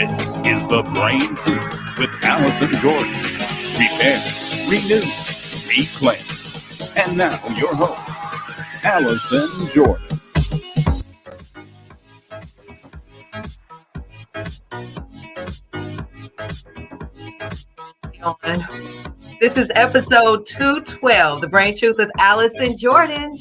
This is The Brain Truth with Allison Jordan. Repent, renew, reclaim. And now your host, Allison Jordan. This is episode 212, The Brain Truth with Allison Jordan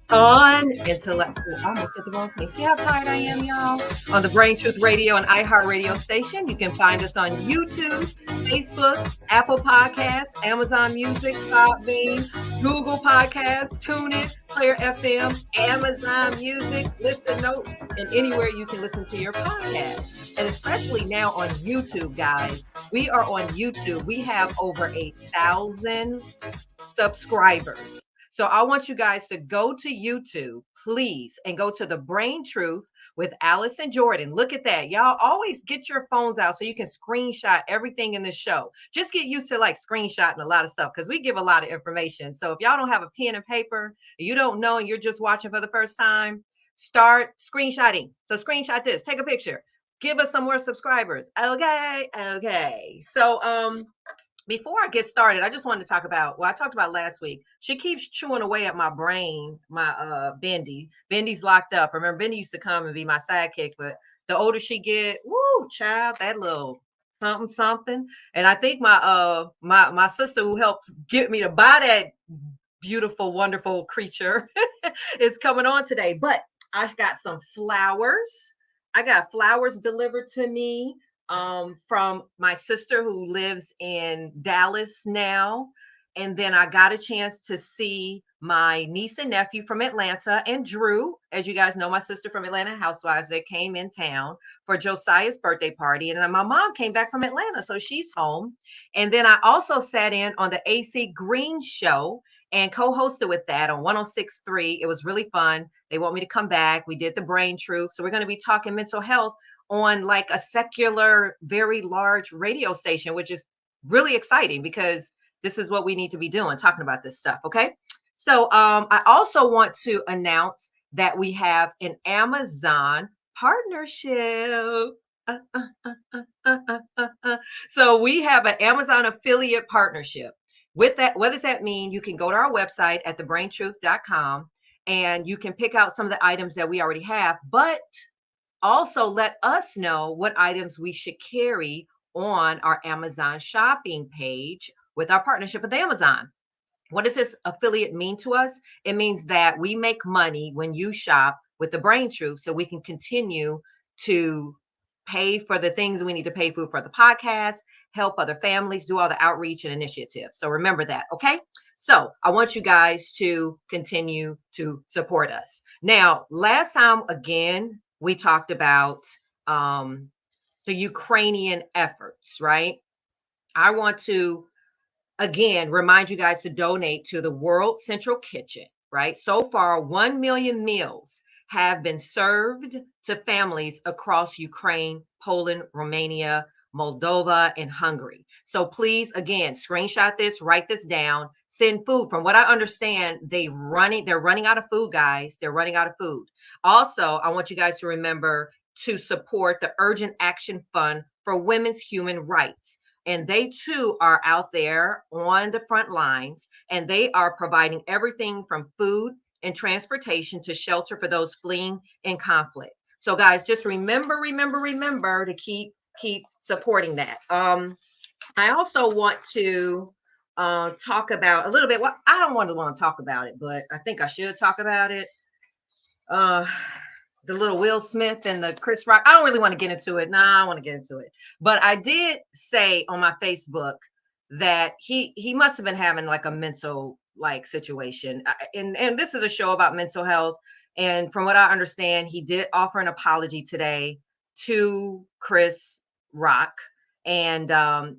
on Intellect. I almost hit the wrong thing. See how tired I am, y'all? On the Brain Truth Radio and iHeartRadio station. You can find us on YouTube, Facebook, Apple Podcasts, Amazon Music, Podbean, Google Podcasts, TuneIn, Player FM, Amazon Music, Listen Notes, and anywhere you can listen to your podcast. And especially now on YouTube, guys. We are on YouTube. We have over 1,000 subscribers. So I want you guys to go to YouTube, please, and go to The Brain Truth with Allison Jordan. Look at that. Y'all always get your phones out so you can screenshot everything in the show. Just get used to like screenshotting a lot of stuff because we give a lot of information. So if y'all don't have a pen and paper, you don't know, and you're just watching for the first time, start screenshotting. So screenshot this, take a picture. Give us some more subscribers. Okay. So before I get started, I just wanted to talk about what I talked about last week. She keeps chewing away at my brain, my Bendy. Bendy's locked up. Remember, Bendy used to come and be my sidekick, but the older she get, woo, child, that little something. And I think my sister who helped get me to buy that beautiful, wonderful creature is coming on today. But I got some flowers. I got flowers delivered to me from my sister who lives in Dallas now. And then I got a chance to see my niece and nephew from Atlanta and Drew, as you guys know, my sister from Atlanta Housewives that came in town for Josiah's birthday party. And then my mom came back from Atlanta, so she's home. And then I also sat in on the AC Green show and co-hosted with that on 106.3. It was really fun. They want me to come back. We did the Brain Truth. So we're going to be talking mental health on like a secular, very large radio station, which is really exciting because this is what we need to be doing, talking about this stuff. Okay. So I also want to announce that we have an Amazon partnership. So we have an Amazon affiliate partnership. With that, what does that mean? You can go to our website at thebraintruth.com and you can pick out some of the items that we already have, but also let us know what items we should carry on our Amazon shopping page with our partnership with Amazon. What does this affiliate mean to us? It means that we make money when you shop with the Brain Truth so we can continue to pay for the things we need to pay for the podcast, help other families, do all the outreach and initiatives. So remember that, okay? So I want you guys to continue to support us. Now, last time, again, we talked about the Ukrainian efforts, right? I want to, again, remind you guys to donate to the World Central Kitchen, right? So far, 1 million meals have been served to families across Ukraine, Poland, Romania, Moldova, and Hungary. So please, again, screenshot this, write this down, send food. From what I understand, they're running out of food, guys. They're running out of food. Also, I want you guys to remember to support the Urgent Action Fund for Women's Human Rights. And they too are out there on the front lines, and they are providing everything from food and transportation to shelter for those fleeing in conflict. So guys, just remember to keep supporting that. I also want to talk about a little bit. Well, I don't want to talk about it, but I think I should talk about it. The little Will Smith and the Chris Rock. I don't really want to get into it. I want to get into it. But I did say on my Facebook that he must have been having like a mental like situation. And this is a show about mental health. And from what I understand, he did offer an apology today to Chris Rock. And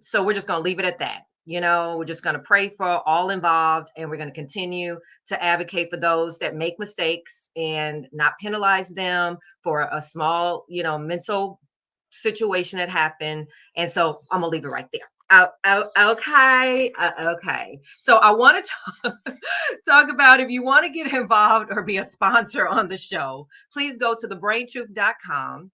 so we're just going to leave it at that. You know, we're just going to pray for all involved, and we're going to continue to advocate for those that make mistakes and not penalize them for a small, mental situation that happened. And so I'm going to leave it right there. Okay. So I want to talk about, if you want to get involved or be a sponsor on the show, please go to thebraintruth.com.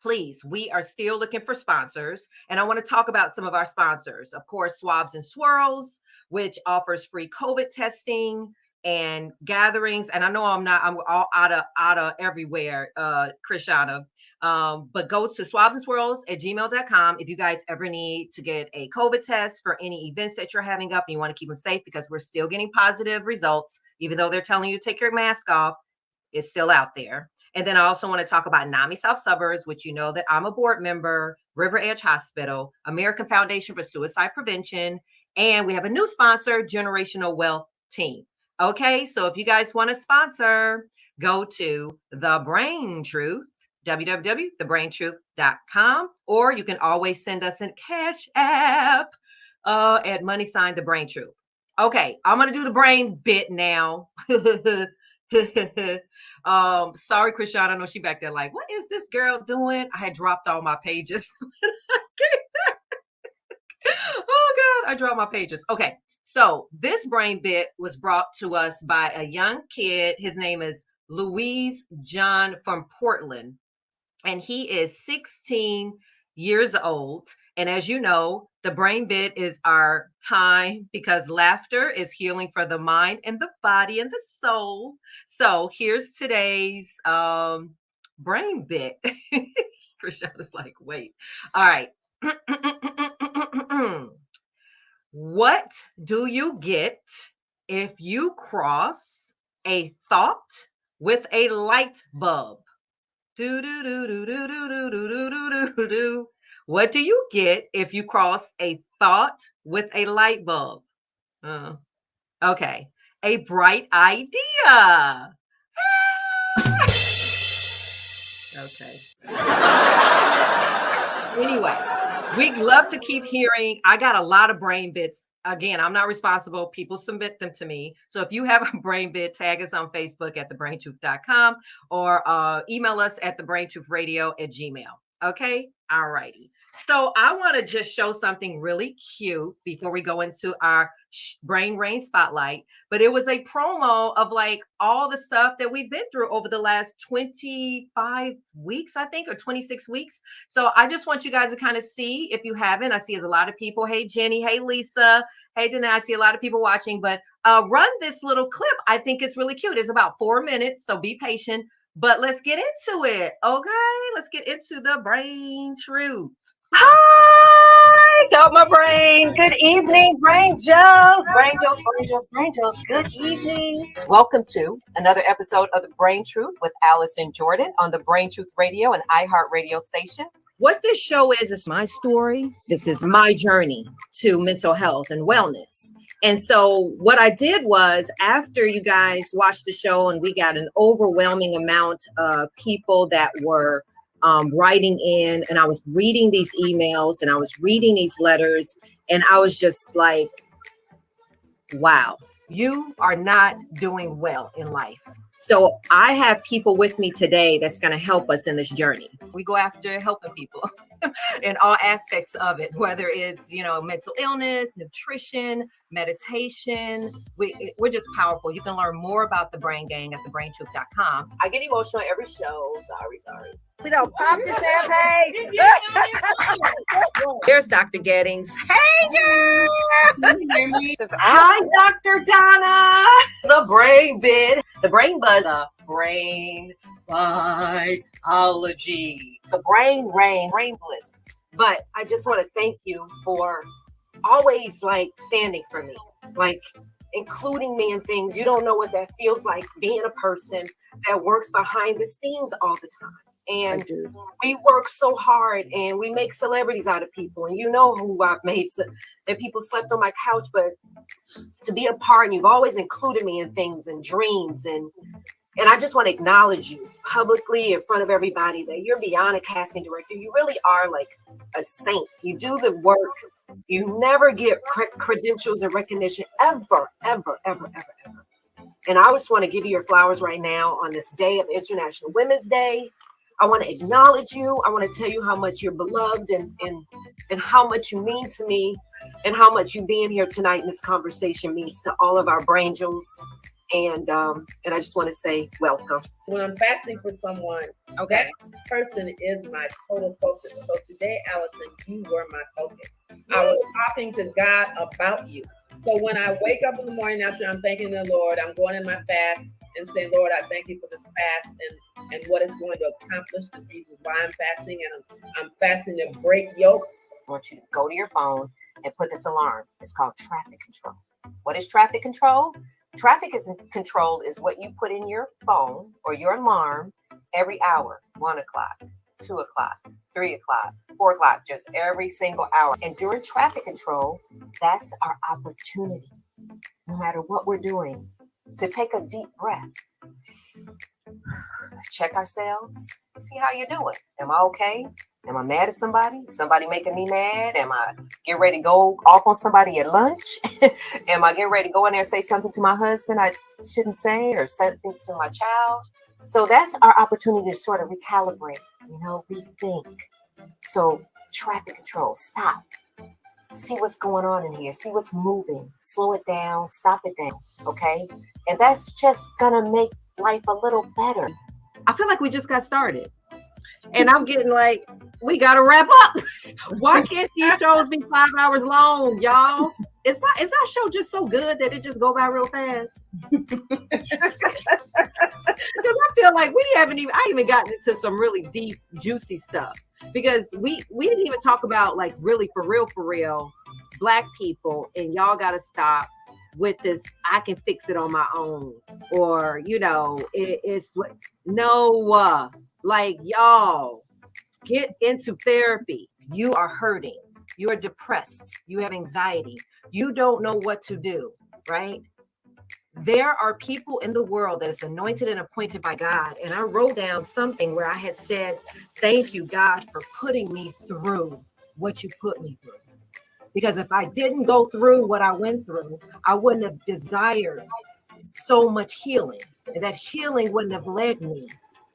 please, we are still looking for sponsors. And I want to talk about some of our sponsors. Of course, Swabs and Swirls, which offers free COVID testing and gatherings. And I know I'm all out of everywhere, Krishana. But go to swabsandswirls@gmail.com if you guys ever need to get a COVID test for any events that you're having up and you want to keep them safe, because we're still getting positive results, even though they're telling you to take your mask off. It's still out there. And then I also want to talk about NAMI South Suburbs, which you know that I'm a board member, River Edge Hospital, American Foundation for Suicide Prevention, and we have a new sponsor, Generational Wealth Team. Okay, so if you guys want to sponsor, go to The Brain Truth, www.thebraintruth.com, or you can always send us a cash app at # The Brain Truth. Okay, I'm going to do the brain bit now. Sorry, Krishana. I know she back there like, what is this girl doing? I had dropped all my pages. Oh God, I dropped my pages. Okay, so this brain bit was brought to us by a young kid. His name is Louise John from Portland, and he is 16 years old. And as you know, the brain bit is our time because laughter is healing for the mind and the body and the soul. So here's today's brain bit. Krishana's like, wait. All right. What do you get if you cross a thought with a light bulb? Do do do do do do do do do do do do. What do you get if you cross a thought with a light bulb? Okay, a bright idea. Okay. Anyway, we'd love to keep hearing. I got a lot of brain bits. Again, I'm not responsible. People submit them to me. So if you have a brain bit, tag us on Facebook at thebraintruth.com or email us at thebraintruthradio@gmail. Okay. All righty. So I want to just show something really cute before we go into our brain rain spotlight. But it was a promo of like all the stuff that we've been through over the last 25 weeks, I think, or 26 weeks. So I just want you guys to kind of see, if you haven't. I see there's a lot of people. Hey, Jenny. Hey, Lisa. Hey, Dana. I see a lot of people watching, but run this little clip. I think it's really cute. It's about 4 minutes, so be patient. But let's get into it. Okay, let's get into the brain truth. Hi, got my brain. Good evening, Brain Joes. Brain Joes, Brain Joes, Brain Joes. Good evening. Welcome to another episode of The Brain Truth with Allison Jordan on the Brain Truth Radio and iHeart Radio station. What this show is my story. This is my journey to mental health and wellness. And so what I did was, after you guys watched the show and we got an overwhelming amount of people that were writing in, and I was reading these emails and I was reading these letters, and I was just like, wow, you are not doing well in life. So I have people with me today that's going to help us in this journey. We go after helping people in all aspects of it, whether it's, mental illness, nutrition, meditation. We're just powerful. You can learn more about the Brain Gang at thebraintruth.com. I get emotional every show. Sorry. We don't pop the champagne. There's Dr. Gettings. Hey, girl. Can you hear me? Hi, Dr. Donna. The brain bit. The brain buzz. Brain biology. The brain rain, brain bliss. But I just want to thank you for always standing for me, including me in things. You don't know what that feels like, being a person that works behind the scenes all the time. And we work so hard and we make celebrities out of people. And you know who I've made, that people slept on my couch, but to be a part, and you've always included me in things and dreams. And I just want to acknowledge you publicly in front of everybody that you're beyond a casting director. You really are like a saint. You do the work. You never get credentials and recognition ever. And I just want to give you your flowers right now on this day of International Women's Day. I want to acknowledge you. I want to tell you how much you're beloved and how much you mean to me, and how much you being here tonight in this conversation means to all of our brain jewels. And I just want to say welcome. When I'm fasting for someone, that person is my total focus. So today, Allison, you were my focus. I was talking to God about you. So when I wake up in the morning after I'm thanking the Lord, I'm going in my fast and saying, Lord, I thank you for this fast and what it's going to accomplish, the reasons why I'm fasting. And I'm fasting to break yokes. I want you to go to your phone and put this alarm. It's called traffic control. What is traffic control? Traffic control is what you put in your phone or your alarm every hour, 1 o'clock, 2 o'clock, 3 o'clock, 4 o'clock, just every single hour. And during traffic control, that's our opportunity, no matter what we're doing, to take a deep breath, check ourselves, see how you're doing. Am I okay? Am I mad at somebody? Somebody making me mad? Am I getting ready to go off on somebody at lunch? Am I getting ready to go in there and say something to my husband I shouldn't say, or something to my child? So that's our opportunity to sort of recalibrate, rethink. So traffic control, stop. See what's going on in here. See what's moving. Slow it down. Stop it down. Okay? And that's just going to make life a little better. I feel like we just got started. And I'm getting like, we got to wrap up. Why can't these shows be 5 hours long, y'all? Is our show just so good that it just go by real fast? Because I feel like I haven't even gotten into some really deep, juicy stuff. Because we didn't even talk about, like, really for real, Black people, and y'all got to stop with this, I can fix it on my own. Or, like, y'all, get into therapy. You are hurting. You are depressed. You have anxiety. You don't know what to do, right? There are people in the world that is anointed and appointed by God. And I wrote down something where I had said, thank you, God, for putting me through what you put me through. Because if I didn't go through what I went through, I wouldn't have desired so much healing. And that healing wouldn't have led me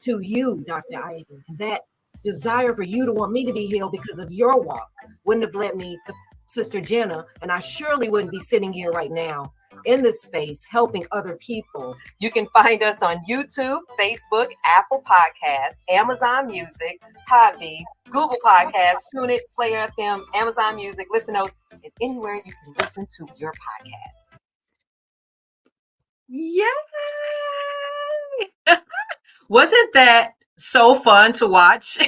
to you, Dr. Ivy. That desire for you to want me to be healed because of your walk wouldn't have led me to Sister Jenna. And I surely wouldn't be sitting here right now in this space helping other people. You can find us on YouTube, Facebook, Apple Podcasts, Amazon Music, Podbean, Google Podcasts, TuneIn, Player FM, Amazon Music, Listen Notes, and anywhere you can listen to your podcast. Yay! Wasn't that so fun to watch?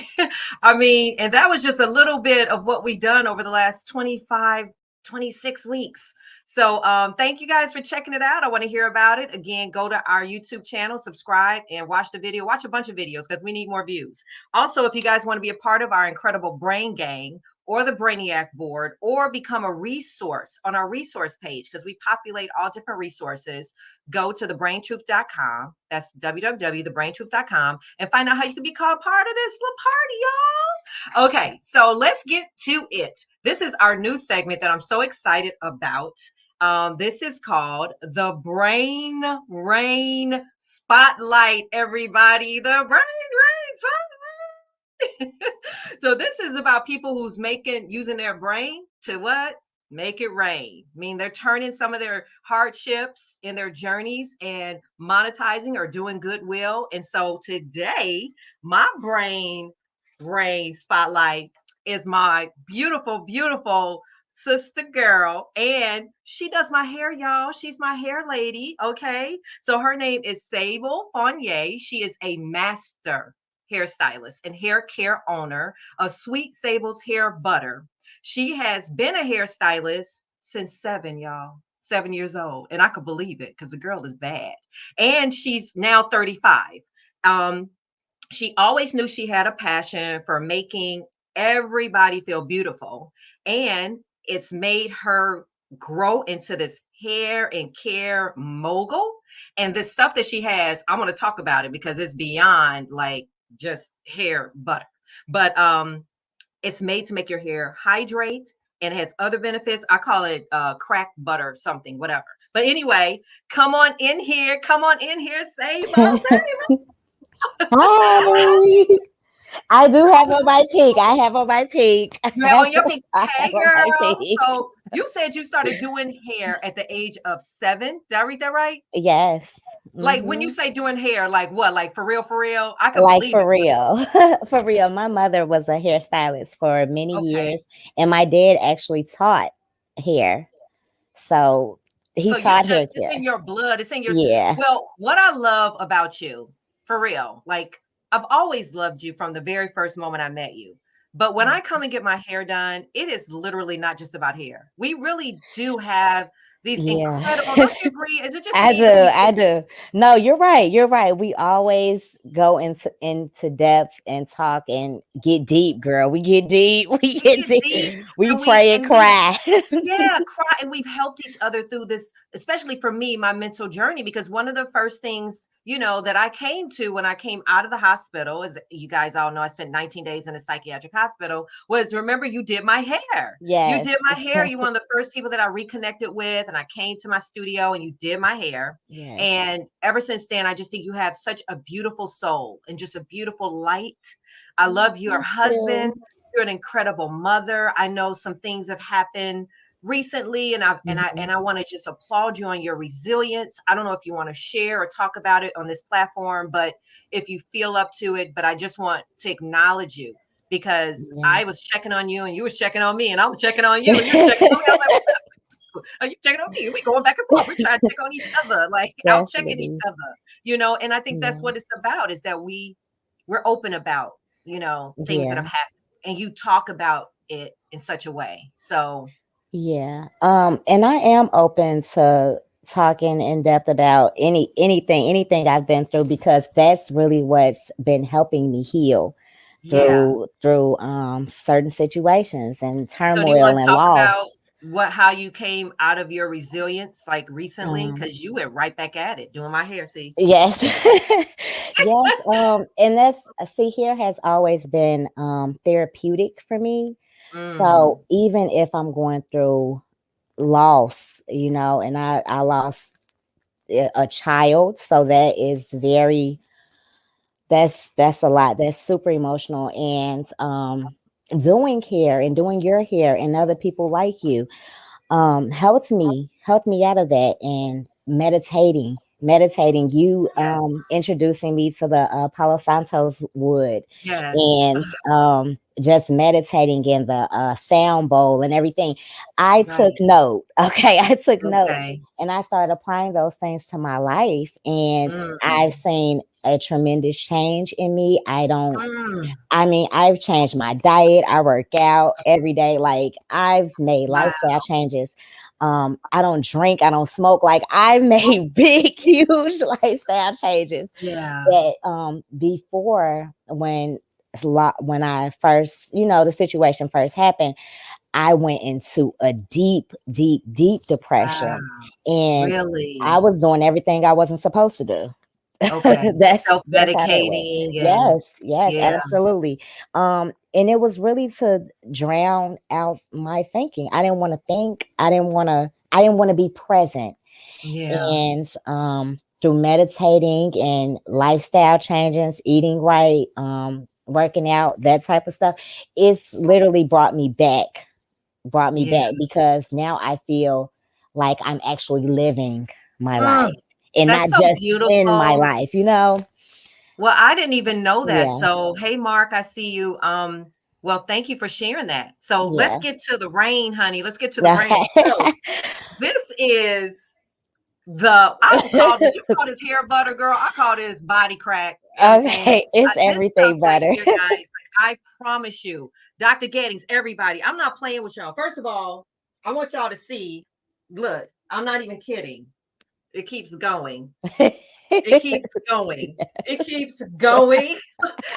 I mean, and that was just a little bit of what we've done over the last 25, 26 weeks. So thank you guys for checking it out. I want to hear about it. Again, go to our YouTube channel, subscribe, and watch the video. Watch a bunch of videos because we need more views. Also, if you guys want to be a part of our incredible Brain Gang or the Brainiac Board, or become a resource on our resource page, because we populate all different resources, go to thebraintruth.com. That's www.thebraintruth.com, and find out how you can become part of this little party, y'all. Okay, so let's get to it. This is our new segment that I'm so excited about. This is called the Brain Rain Spotlight, everybody. The Brain Rain Spotlight. So this is about people who's using their brain to what? Make it rain. I mean, they're turning some of their hardships in their journeys and monetizing or doing goodwill. And so today, my brain rain spotlight is my beautiful, beautiful sister girl. And she does my hair, y'all. She's my hair lady. Okay. So her name is Sable Fournier. She is a master hairstylist and hair care owner of Sweet Sable's Hair Butter. She has been a hairstylist since 7 years old. And I could believe it because the girl is bad. And she's now 35. She always knew she had a passion for making everybody feel beautiful. And it's made her grow into this hair and care mogul. And this stuff that she has, I want to talk about it because it's beyond like just hair butter, but it's made to make your hair hydrate, and it has other benefits. I call it crack butter something, whatever. But anyway, come on in here, Sable. Hi. I do have on my pink. I have on my pink. You have on your pink. Hey, girl. So You said you started doing hair at the age of 7. Did I read that right? Yes. Like when you Hmm. say doing hair, like what? Like for real, for real? I could Like believe for it. real. For real. My mother was a hairstylist for many Okay. years, and my dad actually taught hair. So he So you taught hair just, it's in care. your blood. It's in your, Yeah. well, what I love about you, for real, like I've always loved you from the very first moment I met you. But when I come and get my hair done, it is literally not just about hair. We really do have these Yeah. incredible, don't you agree? Is it just I me? do. I do. No, you're right. You're right. We always go into depth and talk and get deep, girl. We get deep. We We get get deep deep. We and we pray and and we cry. yeah, cry, and we've helped each other through this, especially for me, my mental journey, because one of the first things, that I came to when I came out of the hospital, as you guys all know, I spent 19 days in a psychiatric hospital, was, remember, you did my hair. You Yes. did my hair. You were one of the first people that I reconnected with, and I came to my studio and you did my hair. Yes. And ever since then, I just think you have such a beautiful soul and just a beautiful light. I love your Thank husband. you. You're an incredible mother. I know some things have happened recently, and I Mhm. want to just applaud you on your resilience. I don't know if you want to share or talk about it on this platform, but if you feel up to it, but I just want to acknowledge you because Yeah. I was checking on you and you was checking on me and I was checking on you and you was checking on me. I was like, are you checking on me? We going back and forth. We trying to check on each other, like out checking each Definitely. other. And I think that's Yeah. what it's about, is that we're open about, things that have Yeah. happened, and you talk about it in such a way. So Yeah. And I am open to talking in depth about anything I've been through, because that's really what's been helping me heal yeah. through certain situations and So do you want turmoil to and talk about loss. how you came out of your resilience like recently? Um, Because you went right back at it doing my hair. See? yes. Yes. And that's, see, here has always been therapeutic for me. So Mm, even if I'm going through loss, and I lost a child, so that is very, that's a lot. That's super emotional. And doing hair and doing your hair and other people like you helped me out of that. And meditating, you yes. introducing me to the Palo Santos wood, Yes. and just meditating in the sound bowl and everything. I took Right. note. Okay, I took note, Okay. and I started applying those things to my life, and I've Mm, seen a tremendous change in me. mm, I mean, I've changed my diet. I work out every day. Like, I've made wow. lifestyle changes. I don't drink. I don't smoke. Like, I've made big, huge lifestyle changes Yeah. that before, when I first, the situation first happened, I went into a deep, deep, deep Wow. depression, and I Really? was doing everything I wasn't supposed to do. Okay. That's how that went. Self-medicating and Yes, yes, yeah. absolutely. And it was really to drown out my thinking. I didn't want to think. I didn't want to be present. Yeah. And through meditating and lifestyle changes, eating right, working out, that type of stuff, it's literally brought me back, Yeah. because now I feel like I'm actually living my Mm, life and that's not so just in my beautiful. life. Well, I didn't even know that. Yeah, So, hey, Mark, I see you. Well, thank you for sharing that. So let's yeah. get to the rain, honey. Let's get to the rain. So this is I don't call this, you call this hair butter, girl. I call this body crack, everything. Okay, it's This stuff everything right butter. here, guys, like, I promise you, Dr. Gettings, everybody, I'm not playing with y'all. First of all, I want y'all to see, look, I'm not even kidding. It keeps going. It keeps going. It keeps going.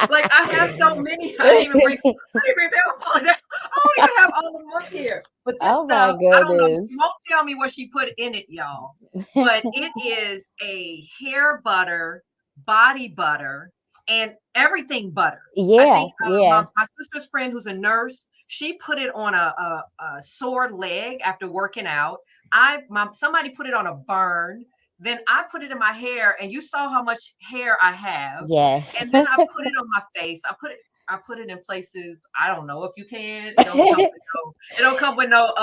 Like I have so many. I didn't even bring. I didn't bring them all. I don't even have all of them up here. But this Oh my stuff, I don't know. goodness. She won't tell me what she put in it, y'all. But it is a hair butter, body butter, and everything butter. I Yeah, think yeah. my sister's friend, who's a nurse, she put it on a sore leg after working out. Somebody put it on a burn. Then I put it in my hair, and you saw how much hair I have. Yes. And then I put it on my face. I put it in places I don't know if you can. It don't come with no. It don't come with no.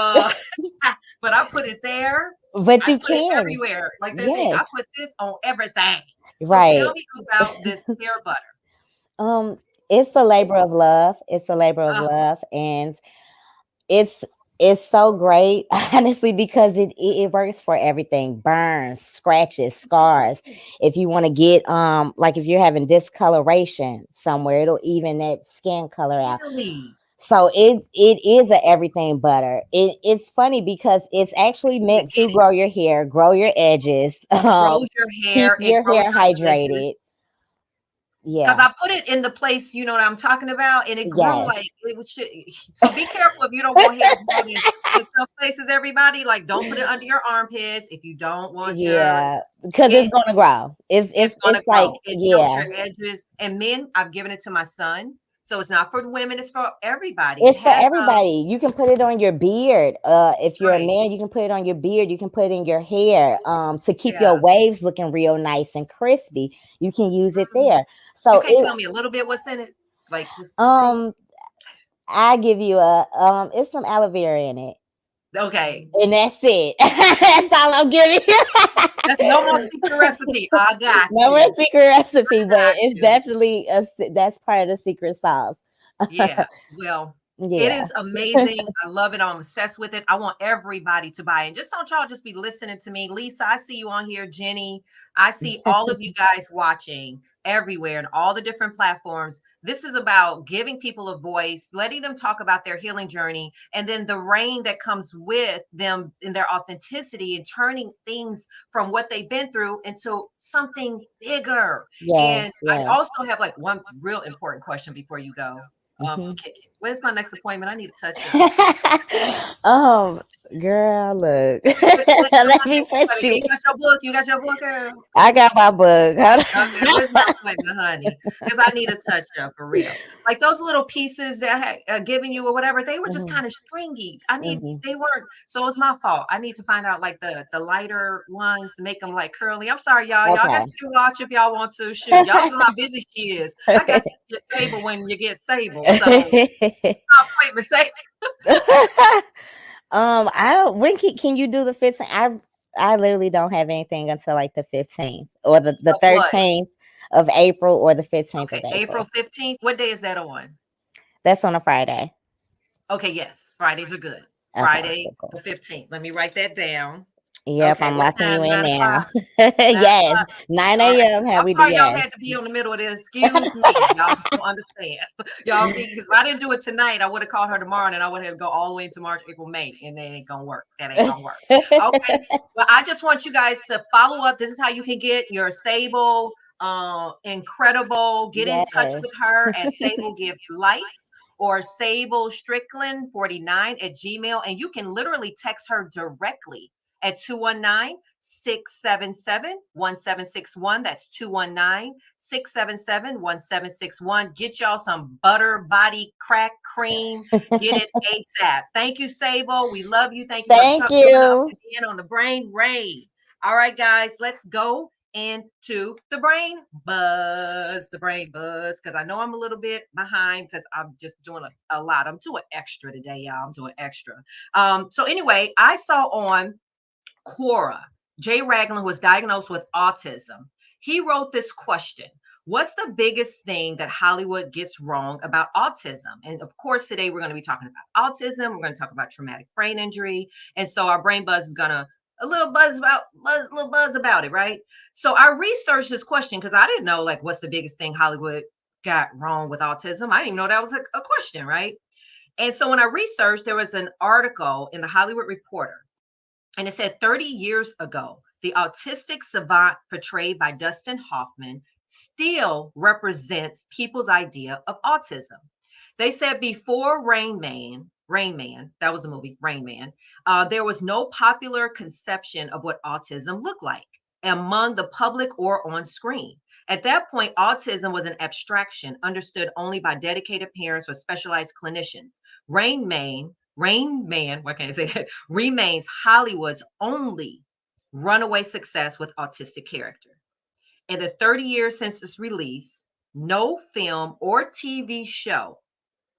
but I put it there. But I you put it can. everywhere. Like they say, I Yes. put this on everything. So Right. tell me about this hair butter. Um, it's a labor of love. It's a labor of Uh, love, and it's it's so great, honestly, because it works for everything: burns, scratches, scars. If you want to get like if you're having discoloration somewhere, it'll even that skin color out. really? So it is a everything butter. It's funny because it's actually To meant get to it. grow your hair, grow your edges, It grows your keep hair. It your grows hair your edges. hydrated. Because Yeah. I put it in the place, you know what I'm talking about, and it grew Yes. like it was shit. So be careful if you don't want hair growing in some places, everybody. Like, don't put it under your armpits if you don't want your Yeah, because it's it gonna grow. It's it's it's gonna it's like grow. It helps yeah, your edges. And men, I've given it to my son. So it's not for women, it's for everybody. It it's for has everybody. You can put it on your beard. If you're a right. man, you can put it on your beard. You can put it in your hair. To keep Yeah. your waves looking real nice and crispy. You can use it Mhm. there. You So can't it tell me a little bit what's in it? Like just okay. um I give you a it's some aloe vera in it. Okay. And that's it. That's all I'm giving you. That's no more secret recipe. I got No more you. secret recipe, but Got it's you. definitely that's part of the secret sauce. Yeah, well, it Yeah. is amazing. I love it. I'm obsessed with it. I want everybody to buy it. Just don't y'all just be listening to me. Lisa, I see you on here. Jenny, I see all of you guys watching everywhere and all the different platforms. This is about giving people a voice, letting them talk about their healing journey, and then the rain that comes with them in their authenticity and turning things from what they've been through into something bigger. And Yes, I yes. also have like one real important question before you go. Mhm. When's my next appointment? I need to touch up. um, girl, look. Let me push you. You got your book. You got your book, girl. I got my book. Okay, where's my appointment, honey? Because I need a touch up for real. Like those little pieces that I had given you or whatever, they were just Mhm, kind of stringy. mhm. They weren't. So it's my fault. I need to find out like the lighter ones to make them like curly. I'm sorry, y'all. Y'all got Okay. to watch if y'all want to. Shoot, y'all know how busy she is. I got to get Sable when you get Sable. So my appointment say I don't. When can you do the 15th? I literally don't have anything until like the 15th or the of what? 13th of April or the 15th of Okay, April April. 15th. What day is that on? That's on a Friday. Okay, yes, Fridays are good. Okay, Friday cool, cool. the 15th. Let me write that down. Yep, Okay, I'm what locking you time? in 9 o'clock. now. 9 Yes, o'clock. 9 All right. a.m. Have I'm we the sorry y'all yes. had to be on the middle of this. Excuse me. Y'all just don't understand. Y'all see, because if I didn't do it tonight, I would have called her tomorrow and I would have to go all the way into March, April, May. And that ain't gonna work. That ain't gonna work. Okay. Well, I just want you guys to follow up. This is how you can get your Sable incredible. Get in touch Yes. with her at Sable Gives Life or Sable Strickland 49 at Gmail. And you can literally text her directly at 219-677-1761. That's 219-677-1761. Get y'all some butter body crack cream. Get it ASAP. Thank you, Sable. We love you. Thank you for Thank coming up you. and being on the Brain Raid. All right, guys, let's go into the brain buzz, because I know I'm a little bit behind because I'm just doing a lot. I'm doing extra today, y'all. I'm doing extra. So anyway, I saw on Quora, Jay Ragland was diagnosed with autism. He wrote this question: what's the biggest thing that Hollywood gets wrong about autism? And of course, today we're going to be talking about autism. We're going to talk about traumatic brain injury. And so our brain buzz is going to a little buzz about it, right? So I researched this question because I didn't know like what's the biggest thing Hollywood got wrong with autism. I didn't even know that was a question, right? And so when I researched, there was an article in the Hollywood Reporter, and it said 30 years ago, the autistic savant portrayed by Dustin Hoffman still represents people's idea of autism. They said before Rain Man, that was a movie, Rain Man, there was no popular conception of what autism looked like among the public or on screen. At that point, autism was an abstraction understood only by dedicated parents or specialized clinicians. Rain Man, what can I say? Remains Hollywood's only runaway success with autistic character. In the 30 years since its release, no film or TV show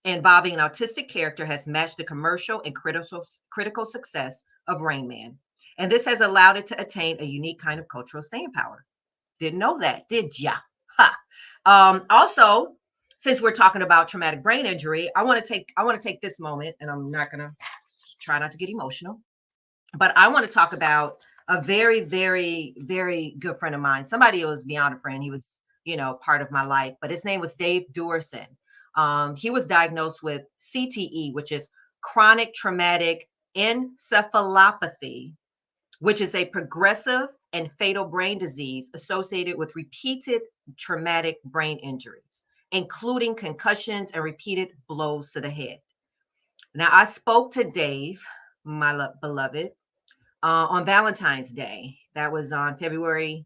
involving an autistic character has matched the commercial and critical success of Rain Man. And this has allowed it to attain a unique kind of cultural staying power. Didn't know that, did ya? Ha. Also, since we're talking about traumatic brain injury, I want to take this moment, and I'm not gonna try not to get emotional, but I want to talk about a very, very, very good friend of mine. Somebody who was beyond a friend. He was, part of my life, but his name was Dave Durson. He was diagnosed with CTE, which is chronic traumatic encephalopathy, which is a progressive and fatal brain disease associated with repeated traumatic brain injuries, including concussions and repeated blows to the head. Now, I spoke to Dave, my beloved, on Valentine's Day. That was on February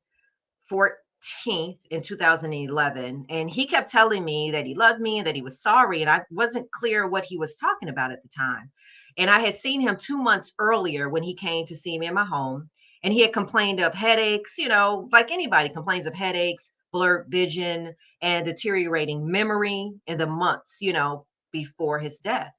14th in 2011. And he kept telling me that he loved me and that he was sorry. And I wasn't clear what he was talking about at the time. And I had seen him 2 months earlier when he came to see me in my home. And he had complained of headaches, like anybody complains of headaches, blurred vision, and deteriorating memory in the months, before his death.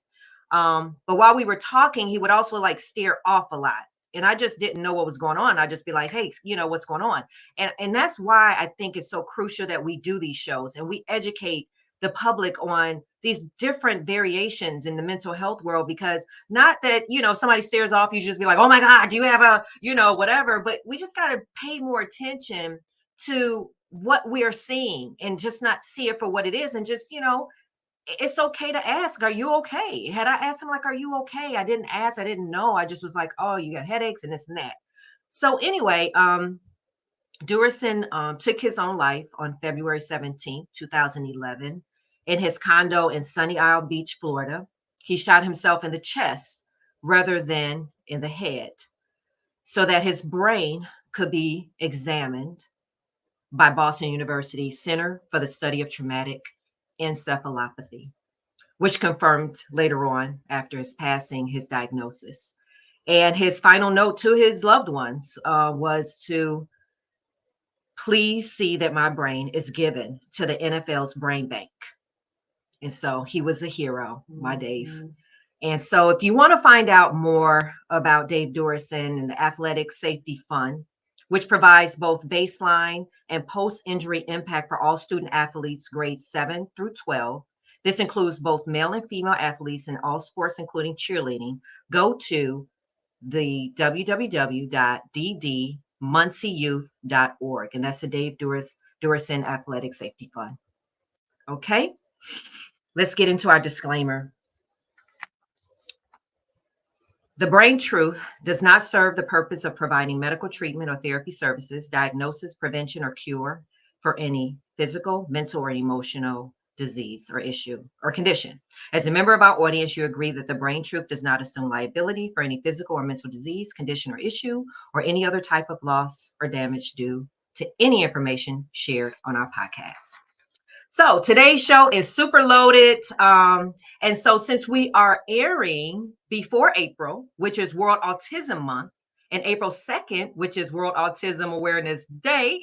But while we were talking, he would also like stare off a lot. And I just didn't know what was going on. I'd just be like, hey, what's going on? And that's why I think it's so crucial that we do these shows and we educate the public on these different variations in the mental health world, because not that, somebody stares off, you just be like, oh my God, do you have a, whatever, but we just got to pay more attention to what we're seeing and just not see it for what it is. And just, it's okay to ask, are you okay? Had I asked him, like, are you okay? I didn't ask, I didn't know. I just was like, oh, you got headaches and this and that. So anyway, Durson took his own life on February 17th, 2011 in his condo in Sunny Isle Beach, Florida. He shot himself in the chest rather than in the head so that his brain could be examined by Boston University Center for the Study of Traumatic Encephalopathy, which confirmed later on after his passing his diagnosis. And his final note to his loved ones was to please see that my brain is given to the NFL's brain bank. And so he was a hero, my Dave. And so if you want to find out more about Dave Durson and the Athletic Safety Fund, which provides both baseline and post-injury impact for all student athletes grades 7 through 12. This includes both male and female athletes in all sports, including cheerleading. Go to the www.ddmuncieyouth.org. And that's the Dave Durson Athletic Safety Fund. Okay, let's get into our disclaimer. The Brain Truth does not serve the purpose of providing medical treatment or therapy services, diagnosis, prevention, or cure for any physical, mental, or emotional disease or issue or condition. As a member of our audience, you agree that the Brain Truth does not assume liability for any physical or mental disease, condition, or issue, or any other type of loss or damage due to any information shared on our podcast. So today's show is super loaded. And so since we are airing before April, which is World Autism Month, and April 2nd, which is World Autism Awareness Day,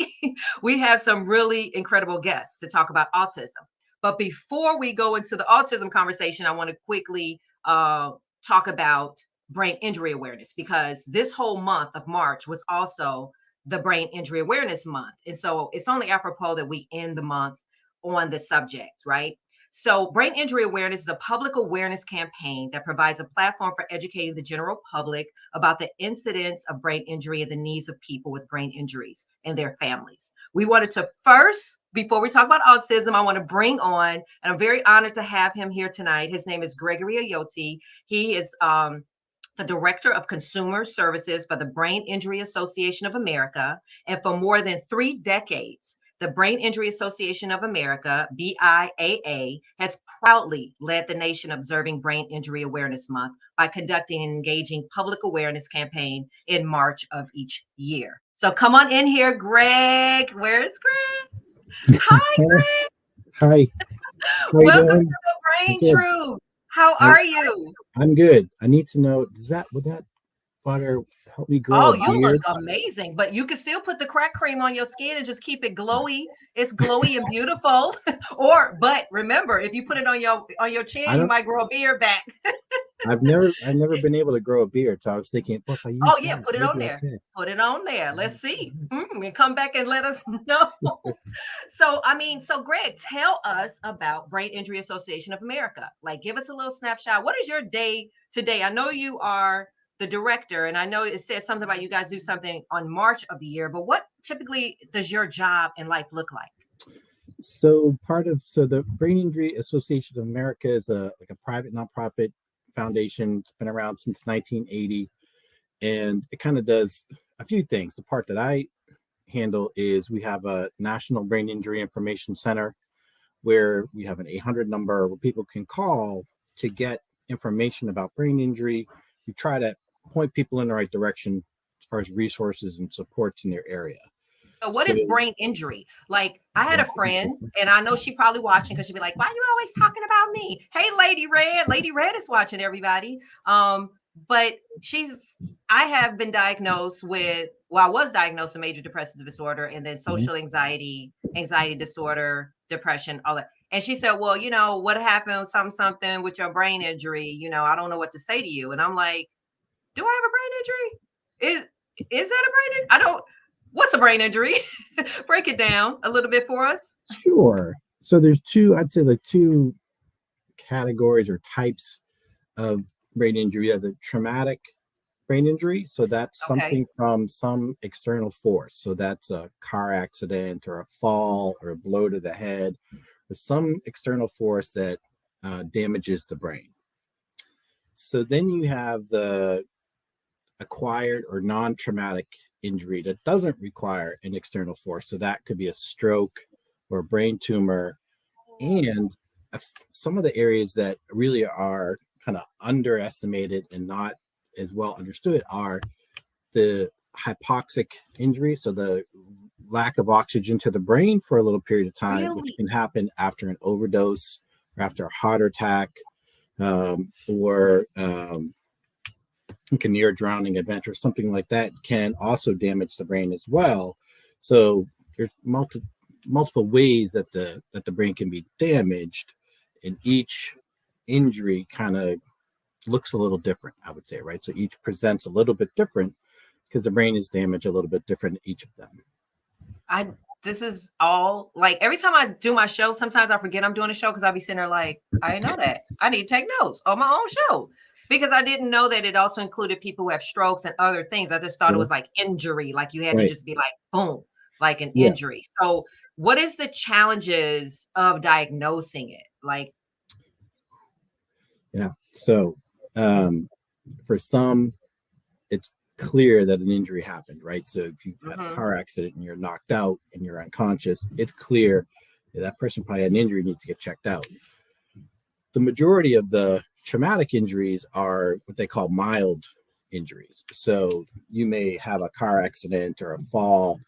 we have some really incredible guests to talk about autism. But before we go into the autism conversation, I want to quickly talk about brain injury awareness, because this whole month of March was also the Brain Injury Awareness Month. And so it's only apropos that we end the month on the subject, right? So Brain Injury Awareness is a public awareness campaign that provides a platform for educating the general public about the incidence of brain injury and the needs of people with brain injuries and their families. We wanted to first, before we talk about autism, I want to bring on, and I'm very honored to have him here tonight. His name is Gregory Ayotte. He is the Director of Consumer Services for the Brain Injury Association of America. And for more than 3 decades, the Brain Injury Association of America, BIAA, has proudly led the nation observing Brain Injury Awareness Month by conducting an engaging public awareness campaign in March of each year. So come on in here, Greg. Where's Greg? Hi, Greg. Hi. Welcome to the Brain Truth. How are you? I'm good. I need to know, would that water help me grow Oh, a you look beard. amazing, but you can still put the crack cream on your skin and just keep it glowy. It's glowy and beautiful. But remember, if you put it on your chin, I you don't. might grow a beard back. I've never been able to grow a beard, so I was thinking, well, if I Oh use yeah, that, put it on maybe I there. could. Put it on there. Let's see. And come back and let us know. So Greg, tell us about Brain Injury Association of America. Like, give us a little snapshot. What is your day today? I know you are the director, and I know it says something about you guys do something on March of the year, but what typically does your job and life look like? So the Brain Injury Association of America is a private nonprofit foundation. It's been around since 1980, and it kind of does a few things. The part that I handle is we have a National Brain Injury Information Center where we have an 800 number where people can call to get information about brain injury. We try to point people in the right direction as far as resources and supports in their area. So what So, is brain injury? Like, I had yeah. a friend, and I know she probably watching because she'd be like, "Why are you always talking about me?" Hey, Lady Red. Lady Red is watching, everybody. But I have been diagnosed with, well, I was diagnosed with major depressive disorder and then social anxiety disorder, depression, all that. And she said, "Well, what happened, something with your brain injury? I don't know what to say to you." And I'm like, "Do I have a brain injury? Is that a brain injury? I don't. What's a brain injury?" Break it down a little bit for us. Sure. So there's I'd say like two categories or types of brain injury. You have the traumatic brain injury. So that's Okay. something from some external force. So that's a car accident or a fall or a blow to the head or some external force that damages the brain. So then you have the acquired or non-traumatic injury that doesn't require an external force. So that could be a stroke or a brain tumor. And some of the areas that really are kind of underestimated and not as well understood are the hypoxic injury. So the lack of oxygen to the brain for a little period of time, which can happen after an overdose or after a heart attack, or like a near drowning event or something like that can also damage the brain as well. So there's multiple ways that the brain can be damaged, and each injury kind of looks a little different, I would say, right? So each presents a little bit different because the brain is damaged a little bit different in each of them. This is all, like, every time I do my show, sometimes I forget I'm doing a show because I'll be sitting there like, I didn't know that. I need to take notes on my own show because I didn't know that it also included people who have strokes and other things. I just thought it was like injury, like you had to just be like, boom, like an injury. So what is the challenges of diagnosing it? Like, So for some, it's clear that an injury happened, right? So if you had a car accident and you're knocked out and you're unconscious, it's clear that person probably had an injury, needs to get checked out. The majority of the traumatic injuries are what they call mild injuries. So you may have a car accident or a fall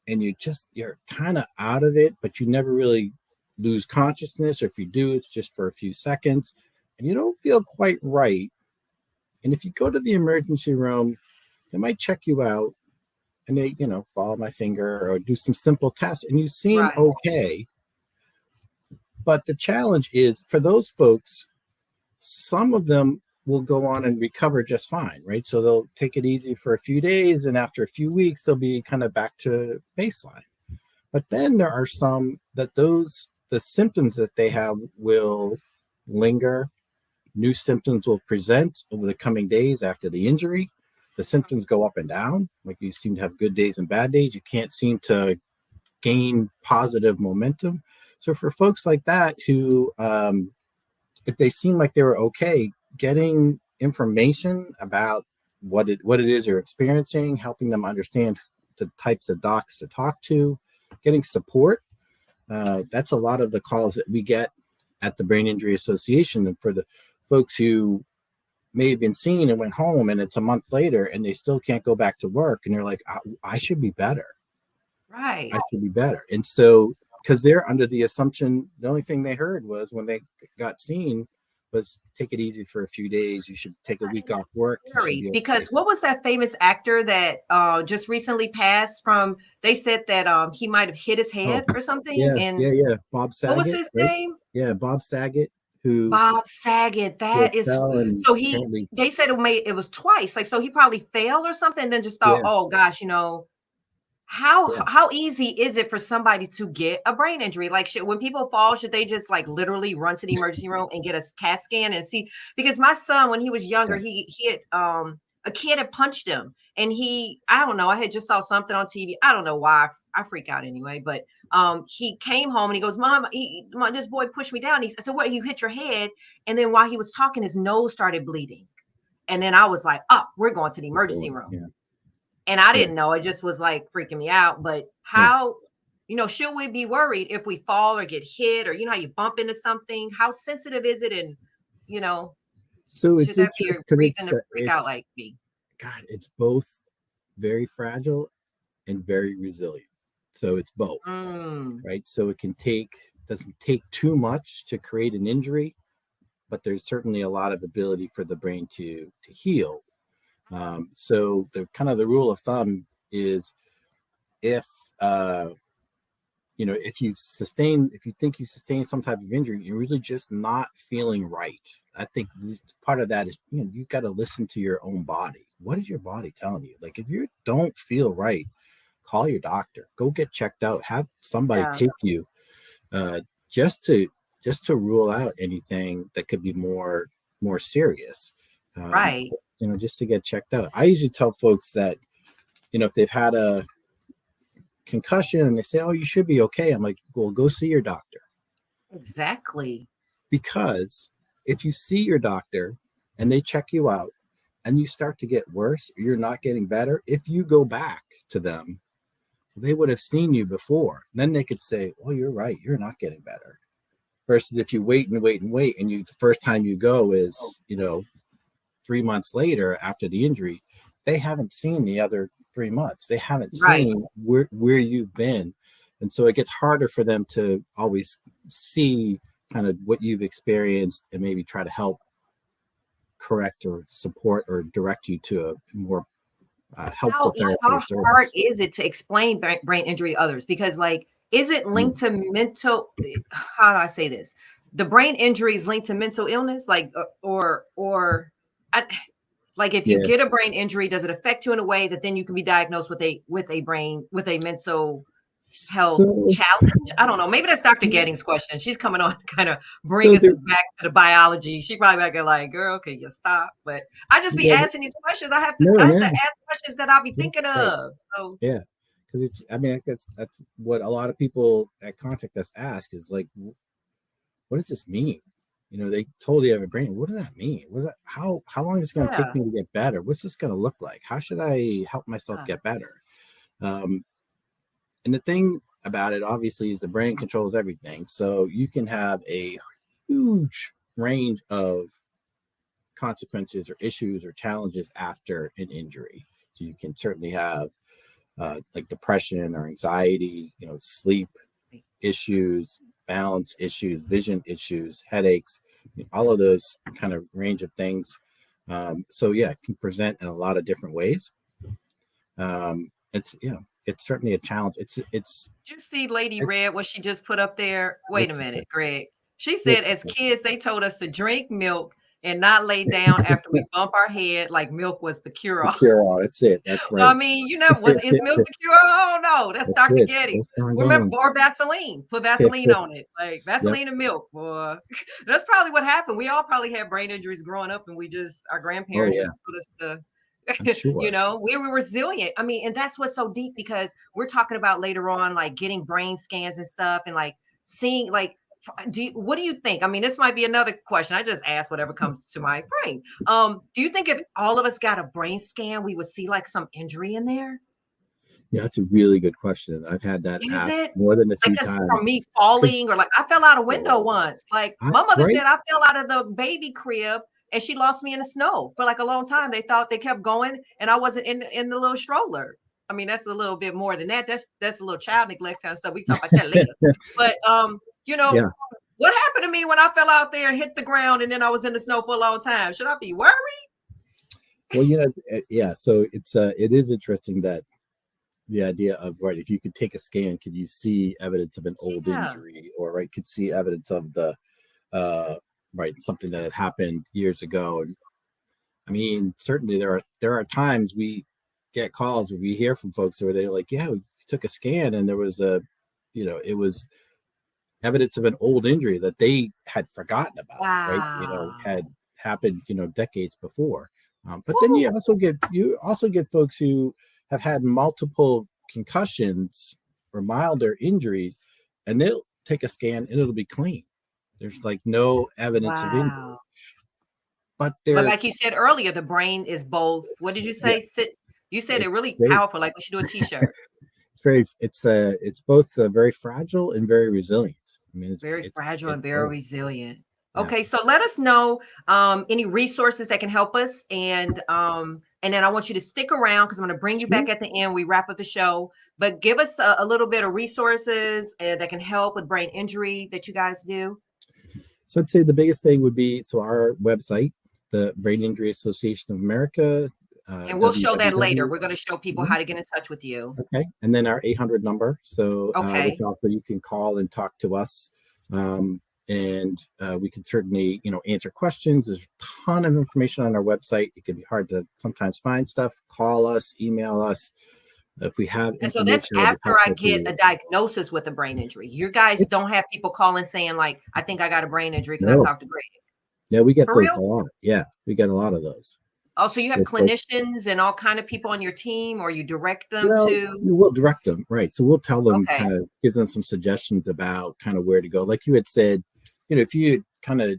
and you're kind of out of it, but you never really lose consciousness, or if you do, it's just for a few seconds and you don't feel quite right. And if you go to the emergency room, they might check you out and they, follow my finger or do some simple tests and you seem okay. But the challenge is for those folks, some of them will go on and recover just fine, right? So they'll take it easy for a few days, and after a few weeks, they'll be kind of back to baseline. But then there are some that the symptoms that they have will linger. New symptoms will present over the coming days after the injury. The symptoms go up and down. Like you seem to have good days and bad days. You can't seem to gain positive momentum. So for folks like that who, if they seem like they were okay, getting information about what it is they're experiencing, helping them understand the types of docs to talk to, getting support. That's a lot of the calls that we get at the Brain Injury Association. And for the folks who may have been seen and went home and it's a month later and they still can't go back to work and they're like, I should be better. right. I should be better. And so, because they're under the assumption, the only thing they heard was when they got seen but take it easy for a few days. You should take a week off work. Because what was that famous actor that just recently passed from? They said that he might have hit his head or something. Yeah. Bob Saget. What was his name? Yeah, Bob Saget. Bob Saget. That is so they said it was twice. Like, so he probably failed or something, and then just thought, oh gosh, how easy is it for somebody to get a brain injury? Like, when people fall, should they just like literally run to the emergency room and get a CAT scan and see? Because my son, when he was younger, he had a kid had punched him, and I don't know, I had just saw something on TV. I don't know why I freak out anyway, but he came home and he goes, Mom, this boy pushed me down. I said, what, you hit your head? And then while he was talking, his nose started bleeding. And then I was like, oh, we're going to the emergency room. Yeah. And I didn't know. It just was like freaking me out. But how, should we be worried if we fall or get hit, or, how you bump into something? How sensitive is it? And, so it's that be a reason to freak out like me? God, it's both very fragile and very resilient. So it's both, right? So it doesn't take too much to create an injury, but there's certainly a lot of ability for the brain to heal. So the kind of the rule of thumb is if you think you sustain some type of injury, you're really just not feeling right. I think part of that is, you got to listen to your own body. What is your body telling you? Like, if you don't feel right, call your doctor, go get checked out, have somebody take you, just to rule out anything that could be more serious. Right. Just to get checked out. I usually tell folks that, if they've had a concussion and they say, oh, you should be okay, I'm like, well, go see your doctor. Exactly. Because if you see your doctor and they check you out and you start to get worse, or you're not getting better, if you go back to them, they would have seen you before. Then they could say, well, you're right, you're not getting better. Versus if you wait and the first time you go is, 3 months later after the injury, they haven't seen the other 3 months. They haven't seen where you've been. And so it gets harder for them to always see kind of what you've experienced and maybe try to help correct or support or direct you to a more helpful therapy. How hard is it to explain brain injury to others? Because, like, is it linked to mental, how do I say this? The brain injury is linked to mental illness, like, like if you get a brain injury, does it affect you in a way that then you can be diagnosed with a mental health challenge? I don't know. Maybe that's Dr. Gettings' question. She's coming on to kind of bring us back to the biology. She probably back there like, girl, okay, you stop. But I just be asking these questions. I have to ask questions that I'll be thinking of. So because that's what a lot of people at Contact Us ask is like, what does this mean? They totally have a brain. What does that mean? How long is it going to take me to get better? What's this going to look like? How should I help myself get better? And the thing about it, obviously, is the brain controls everything. So you can have a huge range of consequences or issues or challenges after an injury. So you can certainly have like depression or anxiety, sleep issues, balance issues, vision issues, headaches, all of those kind of range of things. It can present in a lot of different ways. It's certainly a challenge. Did you see Lady Red, what she just put up there? Wait a minute, Greg. She said, as kids, they told us to drink milk and not lay down after we bump our head, like milk was the cure-all. That's it. That's right. Well, I mean, is milk the cure-all? Oh, no, that's Dr. Gettings. Remember, or Vaseline. Put Vaseline on it. Like Vaseline and milk, boy. That's probably what happened. We all probably had brain injuries growing up, and our grandparents just put us to, we were resilient. I mean, and that's what's so deep, because we're talking about later on, like getting brain scans and stuff, and like seeing, like, what do you think? I mean, this might be another question. I just ask whatever comes to my brain. Do you think if all of us got a brain scan, we would see like some injury in there? Yeah, that's a really good question. I've had that asked more than a few times. From me falling, or like I fell out a window once. Like my mother said, I fell out of the baby crib and she lost me in the snow for like a long time. They thought they kept going and I wasn't in the little stroller. I mean, that's a little bit more than that. That's a little child neglect kind of stuff. We talk about that later. But What happened to me when I fell out there and hit the ground and then I was in the snow for a long time? Should I be worried? Well, yeah. So it is interesting that the idea of, right, if you could take a scan, could you see evidence of an old injury, or right, could see evidence of the right, something that had happened years ago. And I mean, certainly there are times we get calls where we hear from folks where they're like, yeah, we took a scan and there was it was evidence of an old injury that they had forgotten about, right? Had happened, decades before. But then you also get folks who have had multiple concussions or milder injuries, and they'll take a scan and it'll be clean. There's like no evidence of injury. But like you said earlier, the brain is both. What did you say? Yeah. You said it really powerful. Like we should do a T-shirt. It's both very fragile and very resilient. I mean, it's very fragile and very resilient. Yeah. Okay, so let us know any resources that can help us, and then I want you to stick around because I'm going to bring you back at the end. We wrap up the show, but give us a little bit of resources that can help with brain injury that you guys do. So I'd say the biggest thing would be our website, the Brain Injury Association of America. And we'll show that later. We're going to show people how to get in touch with you. Okay. And then our 800 number. So which also you can call and talk to us. And we can certainly, answer questions. There's a ton of information on our website. It can be hard to sometimes find stuff. Call us, email us. If we have information. And so that's after I get a diagnosis with a brain injury. You guys don't have people calling saying like, I think I got a brain injury. Can I talk to Greg? Yeah, we get those a lot. Yeah, we get a lot of those. Oh, so you have clinicians and all kind of people on your team, or you direct them to? We'll direct them, right. So we'll tell them, kind of gives them some suggestions about kind of where to go. Like you had said, if you kind of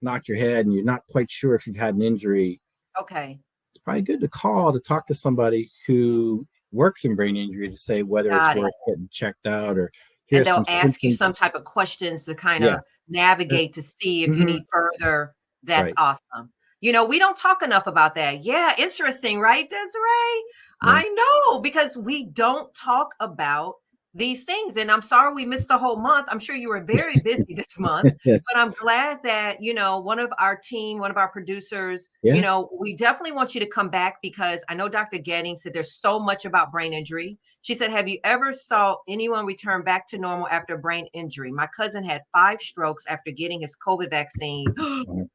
knocked your head and you're not quite sure if you've had an injury, it's probably good to talk to somebody who works in brain injury to say whether it's worth getting checked out, or and they'll ask you some type of questions to kind of navigate to see if you need further. That's awesome. We don't talk enough about that. Yeah, interesting, right, Desiree? I know, because we don't talk about these things. And I'm sorry we missed the whole month. I'm sure you were very busy this month, but I'm glad that, one of our team, one of our producers, we definitely want you to come back, because I know Dr. Getting said there's so much about brain injury. She said, have you ever saw anyone return back to normal after a brain injury? My cousin had 5 strokes after getting his COVID vaccine,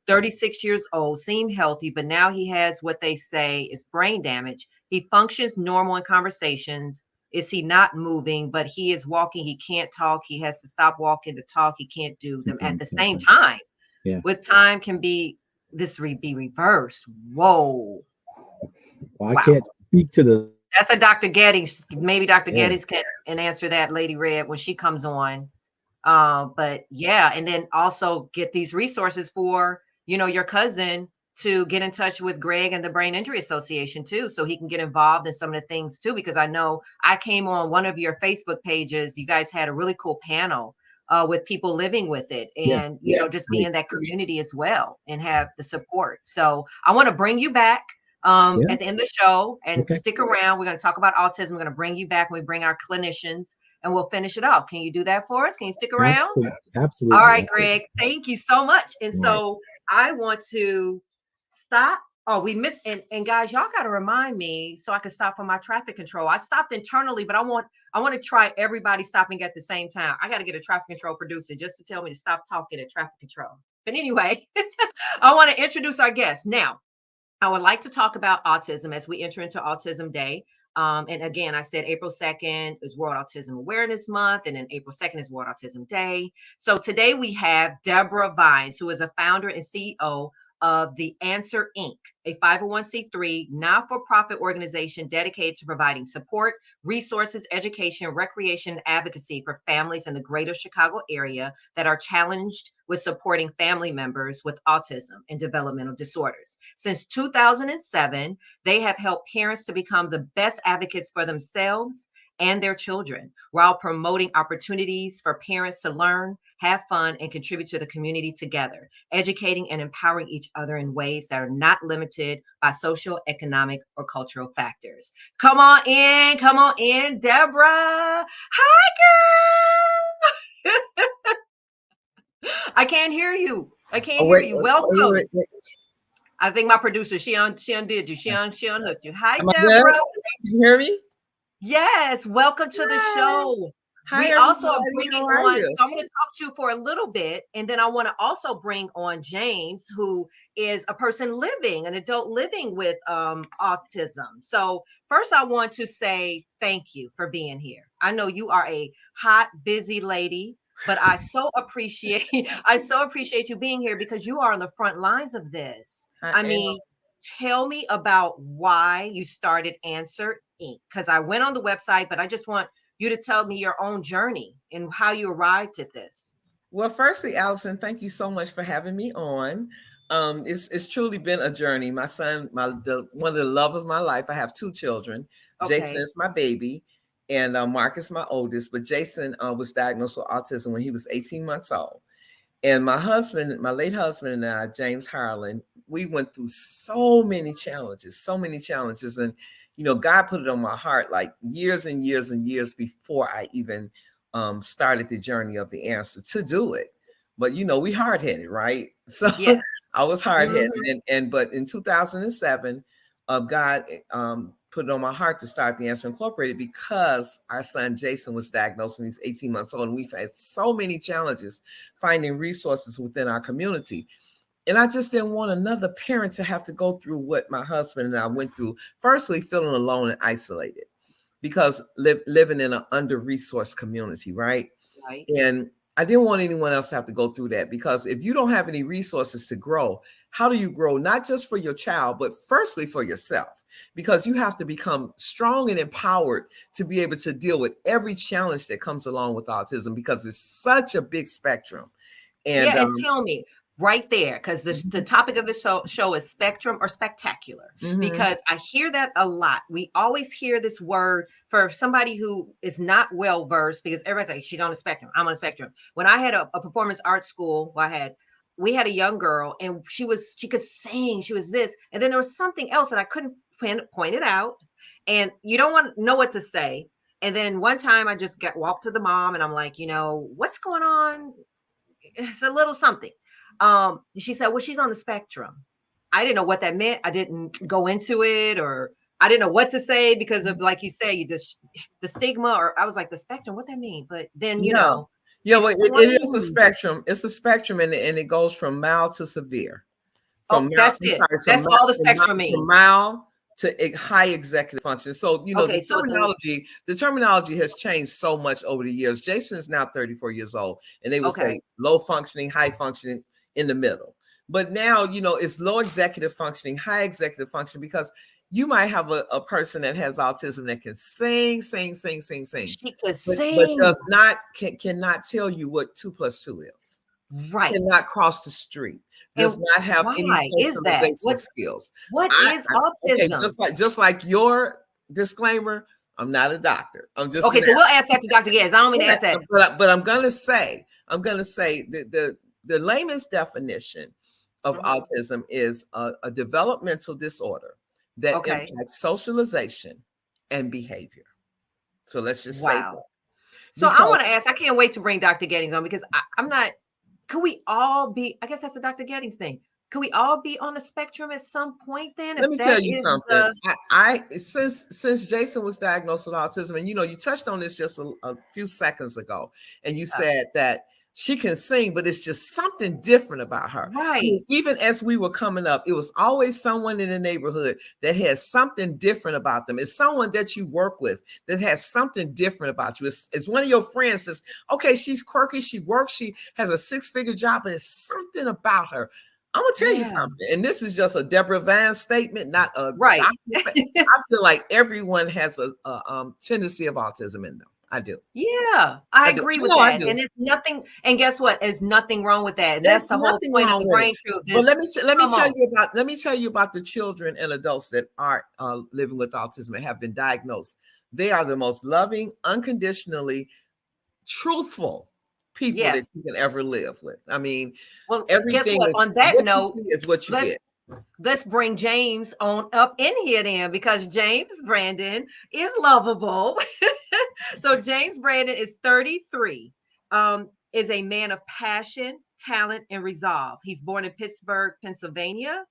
36 years old, seemed healthy, but now he has what they say is brain damage. He functions normal in conversations. Is he not moving, but he is walking? He can't talk. He has to stop walking to talk. He can't do them at the same time. Yeah. With time can be reversed. Whoa. Well, I can't speak to the. That's a Dr. Gettys. Maybe Dr. Gettys can answer that, Lady Red, when she comes on. But yeah, and then also get these resources for, your cousin to get in touch with Greg and the Brain Injury Association too, so he can get involved in some of the things too, because I know I came on one of your Facebook pages. You guys had a really cool panel with people living with it, and just be in that community as well and have the support. So I want to bring you back at the end of the show, and stick around. We're going to talk about autism. We're going to bring you back when we bring our clinicians, and we'll finish it off. Can you do that for us? Can you stick around? Absolutely. All right, Greg. Thank you so much. And so I want to stop. Oh, we missed. And guys, y'all got to remind me so I can stop for my traffic control. I stopped internally, but I want to try everybody stopping at the same time. I got to get a traffic control producer just to tell me to stop talking at traffic control. But anyway, I want to introduce our guest now. I would like to talk about autism as we enter into Autism Day. And again, I said April 2nd is World Autism Awareness Month, and then April 2nd is World Autism Day. So today we have Deborah Vines, who is a founder and CEO of The Answer Inc., a 501c3 not-for-profit organization dedicated to providing support, resources, education, recreation, and advocacy for families in the greater Chicago area that are challenged with supporting family members with autism and developmental disorders. Since 2007, they have helped parents to become the best advocates for themselves and their children, while promoting opportunities for parents to learn, have fun, and contribute to the community together, educating and empowering each other in ways that are not limited by social, economic, or cultural factors. Come on in, Deborah. Hi, girl. I can't hear you. I can't hear you. Welcome. I think my producer, she undid you. She unhooked you. Hi, Am I Deborah. good? Can you hear me? Yes, welcome to the show. Hi, We also are everybody. bringing How are on, you? so I'm going to talk to you for a little bit, and then I want to also bring on James, who is a person living, an adult living with autism. So first, I want to say thank you for being here. I know you are a hot, busy lady, but I so appreciate you being here because you are on the front lines of this. I mean, tell me about why you started Answer Inc. Because I went on the website, but I just want you to tell me your own journey and how you arrived at this. Well, firstly, Allison, thank you so much for having me on. It's truly been a journey. My son, one of the love of my life. I have two children. Okay. Jason is my baby, and Marcus my oldest. But Jason was diagnosed with autism when he was 18 months old. And my husband, my late husband, and I, James Harlan, we went through so many challenges, and God put it on my heart like years and years and years before I even started the journey of the answer to do it. But we hard-headed, right? So Yes. I was hard-headed, but in 2007, God put it on my heart to start the Answer Incorporated because our son Jason was diagnosed when he was 18 months old, and we've had so many challenges finding resources within our community. And I just didn't want another parent to have to go through what my husband and I went through. Firstly, feeling alone and isolated because living in an under-resourced community, right? Right. And I didn't want anyone else to have to go through that because if you don't have any resources to grow, how do you grow? Not just for your child, but firstly for yourself, because you have to become strong and empowered to be able to deal with every challenge that comes along with autism because it's such a big spectrum. And tell me right there, because the topic of this show is spectrum or spectacular, because I hear that a lot. We always hear this word for somebody who is not well versed because everybody's like, she's on the spectrum. I'm on the spectrum. When I had a performance art school, we had a young girl and she could sing, she was this, and then there was something else and I couldn't point it out, and you don't want to know what to say. And then one time I just walked to the mom and I'm like, what's going on? It's a little something. She said, well, she's on the spectrum. I didn't know what that meant. I didn't go into it, or I didn't know what to say because of, like you say, the stigma, or I was like, the spectrum, what that mean? But then, well, it is a spectrum. It's a spectrum, and it goes from mild to severe. That's it. That's all the spectrum means. From mild to high executive function. So, the terminology has changed so much over the years. Jason is now 34 years old, and they would say low functioning, high functioning, in the middle. But now, it's low executive functioning, high executive function, because you might have a person that has autism that can sing. She could sing. But cannot tell you what 2 + 2 is. Right. Cannot cross the street. Does not have any socialization skills. What is autism? Okay, just like your disclaimer, I'm not a doctor. I'm just so we'll ask that to Dr. Gaines. I don't mean to ask that. But I'm gonna say the layman's definition of autism is a developmental disorder that impacts socialization and behavior. So let's just say that. So I want to ask, I can't wait to bring Dr. Gaines on because I'm not, could we all be, I guess that's a Dr. Gaines thing. Could we all be on the spectrum at some point then? Let me tell you something. Since Jason was diagnosed with autism, and you touched on this just a few seconds ago, and you said that she can sing, but it's just something different about her. Right. Even as we were coming up, it was always someone in the neighborhood that has something different about them. It's someone that you work with that has something different about you. It's one of your friends that's, okay, she's quirky, she works, she has a 6-figure job, but it's something about her. I'm gonna tell you something, and this is just a Deborah Vance statement, not a right. I feel like everyone has a tendency of autism in them. I do. Yeah, I agree with that. And it's nothing. And guess what? There's nothing wrong with that. That's the whole point of the Brain Truth. But let me tell you about the children and adults that aren't living with autism and have been diagnosed. They are the most loving, unconditionally truthful people that you can ever live with. I mean, well, everything. Guess what? On that note, is what you get. Let's bring James on up in here then, because James Brandon is lovable. So James Brandon is 33, is a man of passion, talent, and resolve. He's born in Pittsburgh, Pennsylvania,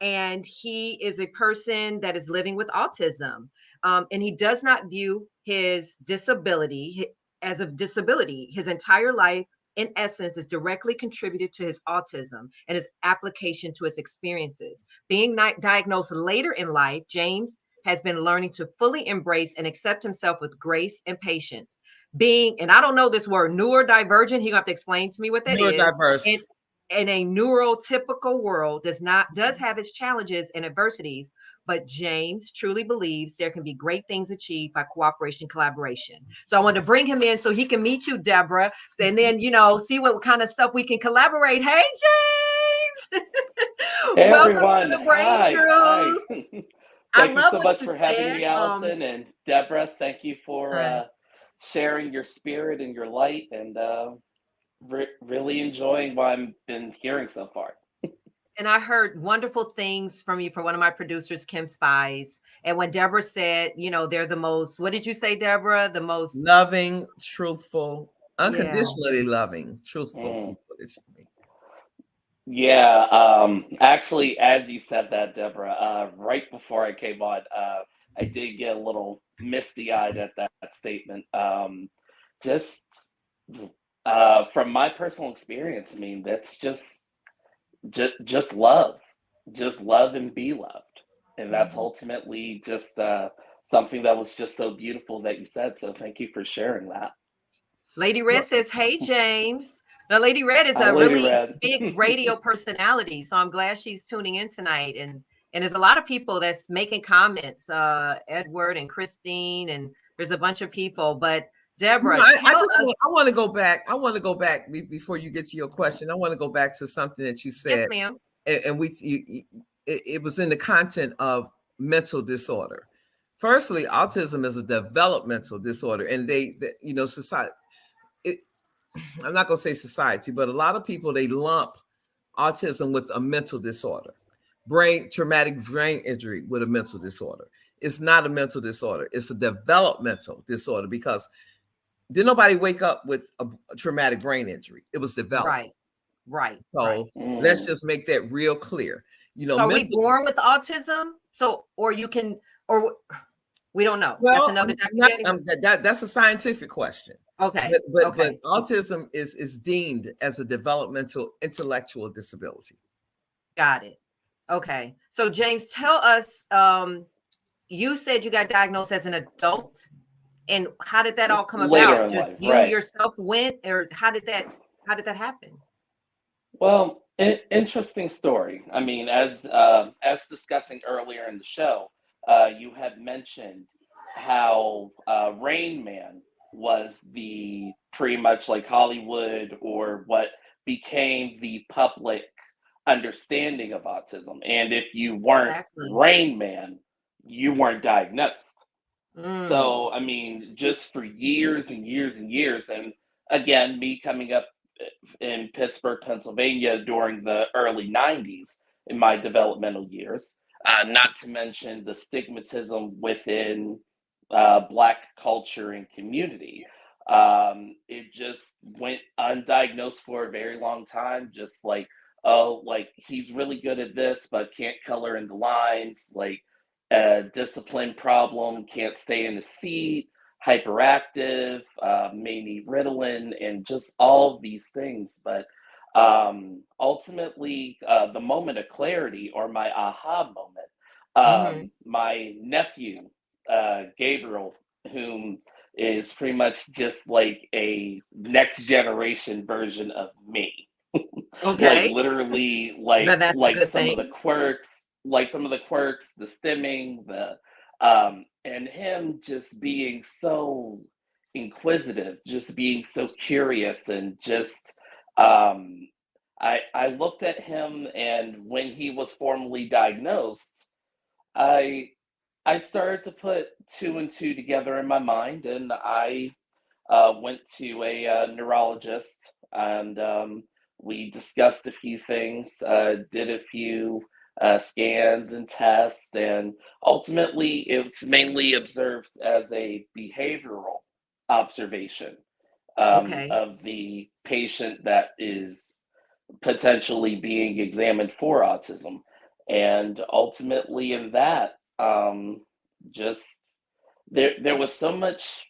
and he is a person that is living with autism. And he does not view his disability as a disability. His entire life, in essence, is directly contributed to his autism and his application to his experiences. Being diagnosed later in life, James has been learning to fully embrace and accept himself with grace and patience. Being, and I don't know this word, neurodivergent, he gonna have to explain to me what that is. Neurodiverse. In a neurotypical world does have its challenges and adversities, but James truly believes there can be great things achieved by cooperation, collaboration. So I want to bring him in so he can meet you, Deborah, and then, see what kind of stuff we can collaborate. Hey, James. Hey, Welcome everyone. to the Brain Hi. Truth. Thank you love so what much you for having said. me, Allison. And Deborah, thank you for Hi. sharing your spirit and your light, and really enjoying what I've been hearing so far. And I heard wonderful things from you from one of my producers, Kim Spies. And when Deborah said, they're the most, what did you say, Deborah? The most loving, truthful, yeah. unconditionally loving, truthful people that you meet. Yeah, actually, as you said that, Deborah, right before I came on, I did get a little misty-eyed at that statement. Just from my personal experience, I mean, that's just love, and be loved, and that's ultimately just something that was just so beautiful that you said. So thank you for sharing that. Lady Red says, "Hey, James." Now, Lady Red is Hi, a Lady really Red. big radio personality, so I'm glad she's tuning in tonight. And there's a lot of people that's making comments. Edward and Christine, and there's a bunch of people. But Deborah, I want to go back. I want to go back before you get to your question. I want to go back to something that you said. Yes, ma'am. And it was in the content of mental disorder. Firstly, autism is a developmental disorder, and society. I'm not going to say society, but a lot of people, they lump autism with a mental disorder, traumatic brain injury with a mental disorder. It's not a mental disorder. It's a developmental disorder, because did nobody wake up with a traumatic brain injury? It was developed. Right. So let's just make that real clear. So are we born with autism? So, or we don't know. Well, that's another that's a scientific question. Okay. But autism is deemed as a developmental intellectual disability. Got it. Okay. So James, tell us, you said you got diagnosed as an adult, and how did that all come about? Just life, you right. yourself went, or how did that happen? Well, interesting story. I mean, as discussing earlier in the show, you had mentioned how Rain Man was the pretty much like Hollywood, or what became the public understanding of autism. And if you weren't Rain Man, you weren't diagnosed. So, I mean, just for years and years and years, and again, me coming up in Pittsburgh, Pennsylvania during the early 90s in my developmental years, not to mention the stigmatism within Black culture and community. It just went undiagnosed for a very long time, just like, oh, like he's really good at this, but can't color in the lines, like a discipline problem, can't stay in the seat, hyperactive, may need Ritalin, and just all of these things. But ultimately, the moment of clarity, or my aha moment, my nephew, Gabriel, whom is pretty much just like a next generation version of me. Okay. Like literally, like some of the quirks, the stimming, and him just being so inquisitive, just being so curious, and just I looked at him, and when he was formally diagnosed, I started to put two and two together in my mind, and I went to a neurologist, and we discussed a few things, did a few scans and tests, and ultimately it's mainly observed as a behavioral observation of the patient that is potentially being examined for autism. And ultimately, in that, just there was so much.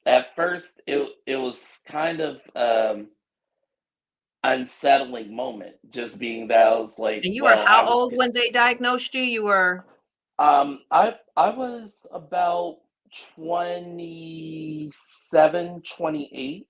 At first, it was kind of unsettling moment, just being that I was like, And you were well, I how was old when they diagnosed you? You were I was about 27, 28.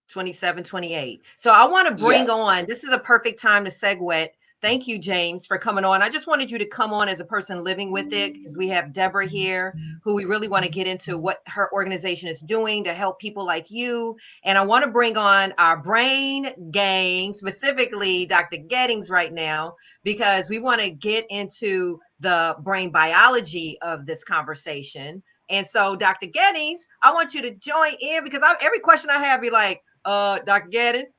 27, 28. So I want to bring Yes. on, this is a perfect time to segue. Thank you, James, for coming on. I just wanted you to come on as a person living with it because we have Deborah here who we really want to get into what her organization is doing to help people like you. And I want to bring on our brain gang, specifically Dr. Gettings right now, because we want to get into the brain biology of this conversation. And so, Dr. Gettings, I want you to join in because every question I have, be like, Dr. Gettings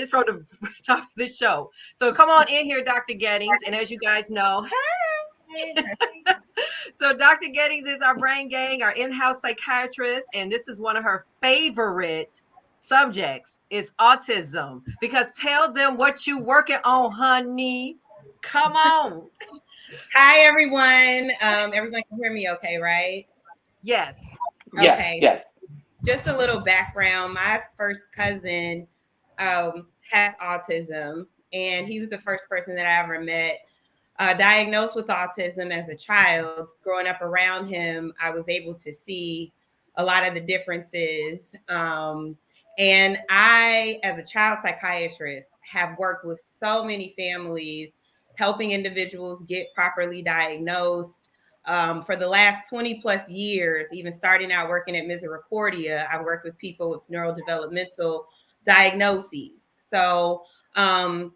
from the top of the show. So come on in here, Dr. Gettings. And as you guys know, hey. So Dr. Gettings is our brain gang, our in-house psychiatrist, and this is one of her favorite subjects is autism. Because tell them what you working on, honey. Come on. Hi, everyone. Everyone can hear me okay, right? Yes. Okay. Yes. Just a little background. My first cousin has autism, and he was the first person that I ever met diagnosed with autism as a child. Growing up around him, I was able to see a lot of the differences. And I, as a child psychiatrist, have worked with so many families, helping individuals get properly diagnosed. For the last 20 plus years, even starting out working at Misericordia, I worked with people with neurodevelopmental diagnoses. So I'm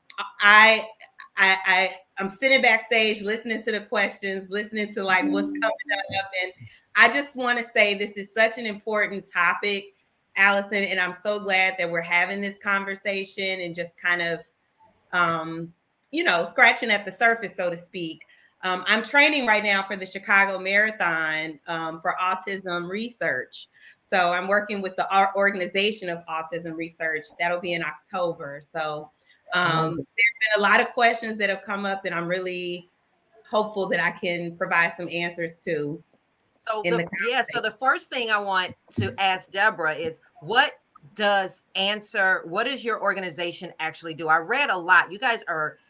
sitting backstage listening to the questions, listening to like what's coming up. And I just want to say this is such an important topic, Allison, and I'm so glad that we're having this conversation and just kind of, scratching at the surface, so to speak. I'm training right now for the Chicago Marathon for autism research. So I'm working with the organization of autism research. That'll be in October. So there's been a lot of questions that have come up that I'm really hopeful that I can provide some answers to. So the first thing I want to ask Deborah is what does your organization actually do? I read a lot. You guys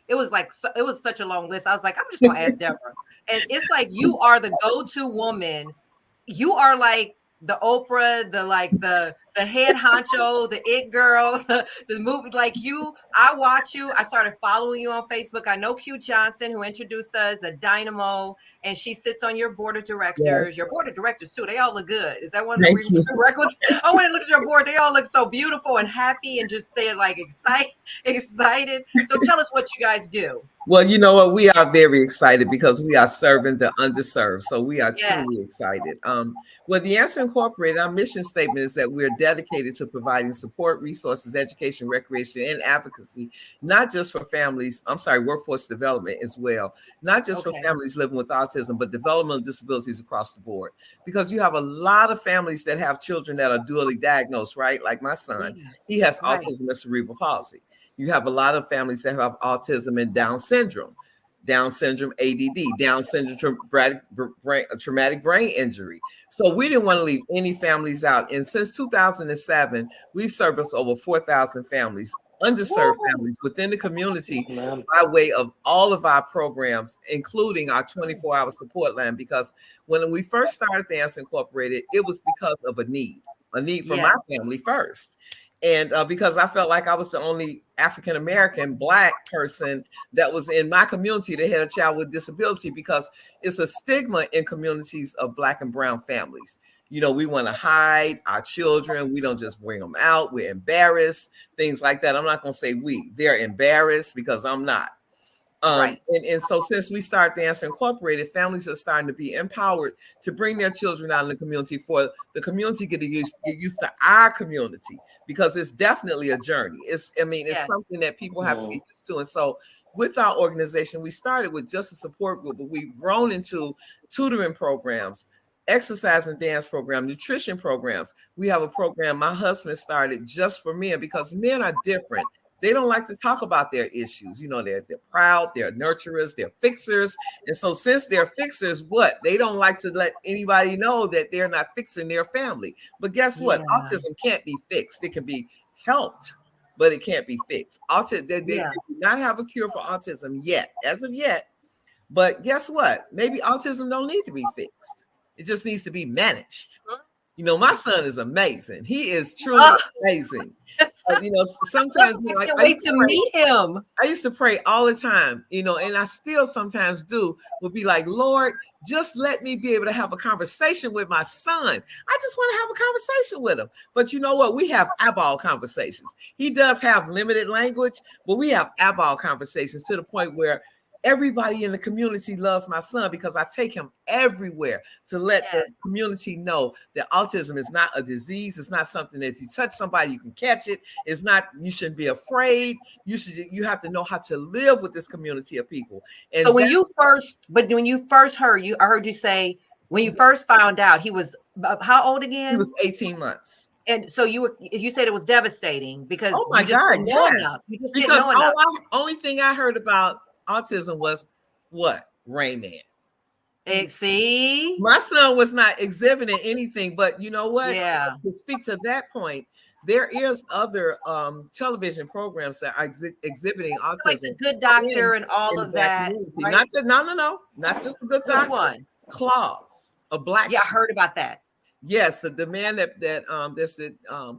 it was such a long list. I was like, I'm just gonna ask Deborah. And it's like you are the go-to woman. You are like the Oprah, the head honcho, the it girl, the movie. Like you, I watch you. I started following you on Facebook. I know Q Johnson, who introduced us, a dynamo, and she sits on your board of directors. Yes. Your board of directors too. They all look good. Is that one of the records? I want to look at your board. They all look so beautiful and happy and just stay like excited. So tell us what you guys do. Well, you know what? We are very excited because we are serving the underserved. So we are truly excited. Well, the Answer Incorporated, our mission statement is that we're dedicated to providing support, resources, education, recreation, and advocacy, not just for workforce development as well, not just for families living with autism, but developmental disabilities across the board. Because you have a lot of families that have children that are dually diagnosed, right? Like my son, he has autism and cerebral palsy. You have a lot of families that have autism and Down syndrome, ADD, Down syndrome, traumatic brain injury. So we didn't want to leave any families out. And since 2007, we've serviced over 4,000 families, underserved families within the community by way of all of our programs, including our 24-hour support line. Because when we first started the Answer Incorporated, it was because of a need for my family first. And because I felt like I was the only African-American Black person that was in my community that had a child with disability, because it's a stigma in communities of Black and brown families. You know, we want to hide our children. We don't just bring them out. We're embarrassed, things like that. I'm not going to say they're embarrassed because I'm not. And so since we started the Answer Incorporated, families are starting to be empowered to bring their children out in the community for the community to get used to our community, because it's definitely a journey. It's something that people have to get used to. And so with our organization, we started with just a support group, but we've grown into tutoring programs, exercise and dance program, nutrition programs. We have a program my husband started just for men, because men are different they don't like to talk about their issues. You know, they're proud, they're nurturers, they're fixers. And so since they're fixers, they don't like to let anybody know that they're not fixing their family. But guess what? Autism can't be fixed. It can be helped, but it can't be fixed. They do not have a cure for autism yet, as of yet. But guess what? Maybe autism don't need to be fixed. It just needs to be managed. You know, my son is amazing. He is truly amazing. You know, sometimes I can't wait to meet him. I used to pray all the time, you know, and I still sometimes do, would be like, Lord, just let me be able to have a conversation with my son. I just want to have a conversation with him. But you know what? We have eyeball conversations. He does have limited language, but we have eyeball conversations to the point where everybody in the community loves my son because I take him everywhere to let the community know that autism is not a disease. It's not something that if you touch somebody, you can catch it. It's not, you shouldn't be afraid. You have to know how to live with this community of people. And so when you first heard, I heard you say, when you first found out, he was how old again? He was 18 months. And so you said it was devastating because you just didn't know enough. Because enough. Only thing I heard about autism was what? Rain Man. See, my son was not exhibiting anything, but you know what? Yeah. To speak to that point, there is other television programs that are exhibiting autism. Like The Good Doctor and all of that. Right? Not just a good doctor. Which one? Claws, a black. Yeah, I heard about that. Yes, the man that's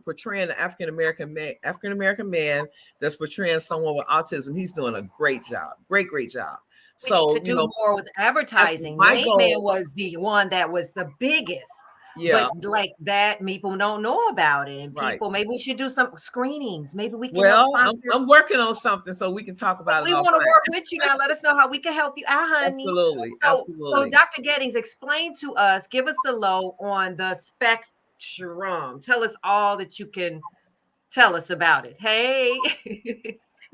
portraying the African American man that's portraying someone with autism. He's doing a great job, great job. So to do more with advertising. Rain Man was the one that was the biggest. Yeah, but like that, people don't know about it, and people maybe we should do some screenings. Maybe we can. I'm working on something so we can talk about it. We want to work with you now. Let us know how we can help you out, honey. Absolutely. So Dr. Gettings, explain to us, give us the low on the spectrum. Tell us all that you can tell us about it. Hey.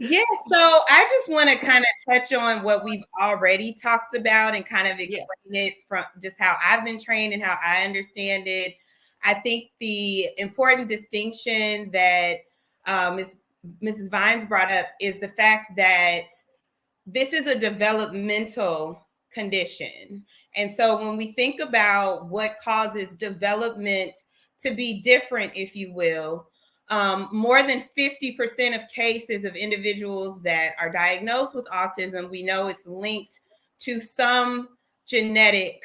Yeah, so I just want to kind of touch on what we've already talked about and kind of explain it from just how I've been trained and how I understand it. I think the important distinction that Mrs. Vines brought up is the fact that this is a developmental condition. And so when we think about what causes development to be different, if you will, more than 50% of cases of individuals that are diagnosed with autism, we know it's linked to some genetic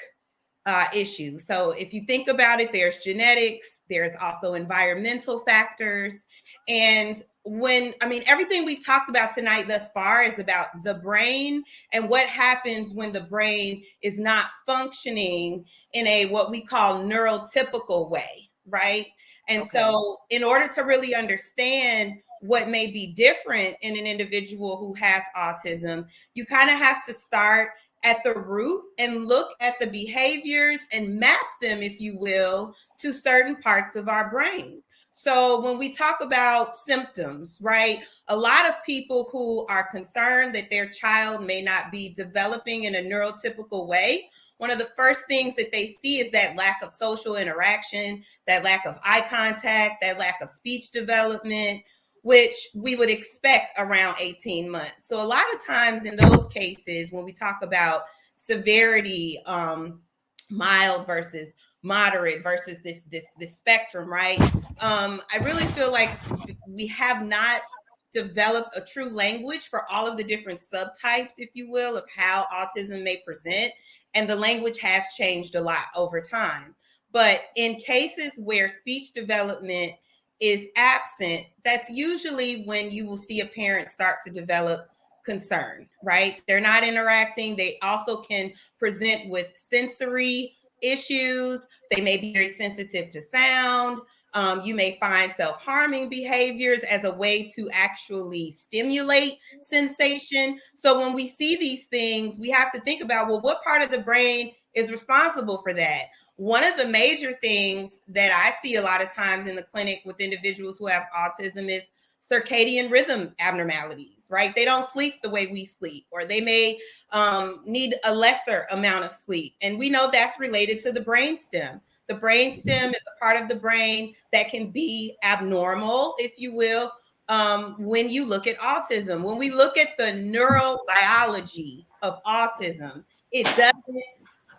issue. So if you think about it, there's genetics, there's also environmental factors. And everything we've talked about tonight thus far is about the brain and what happens when the brain is not functioning in a what we call neurotypical way, right? And so in order to really understand what may be different in an individual who has autism, you kind of have to start at the root and look at the behaviors and map them, if you will, to certain parts of our brain. So when we talk about symptoms, right, a lot of people who are concerned that their child may not be developing in a neurotypical way, one of the first things that they see is that lack of social interaction, that lack of eye contact, that lack of speech development, which we would expect around 18 months. So a lot of times in those cases, when we talk about severity, mild versus moderate versus this spectrum, right? I really feel like we have not developed a true language for all of the different subtypes, if you will, of how autism may present. And the language has changed a lot over time. But in cases where speech development is absent, that's usually when you will see a parent start to develop concern, right? They're not interacting. They also can present with sensory issues. They may be very sensitive to sound. You may find self-harming behaviors as a way to actually stimulate sensation. So when we see these things, we have to think about, well, what part of the brain is responsible for that? One of the major things that I see a lot of times in the clinic with individuals who have autism is circadian rhythm abnormalities, right? They don't sleep the way we sleep, or they may need a lesser amount of sleep. And we know that's related to the brainstem. The brainstem is a part of the brain that can be abnormal, if you will, when you look at autism. When we look at the neurobiology of autism, it doesn't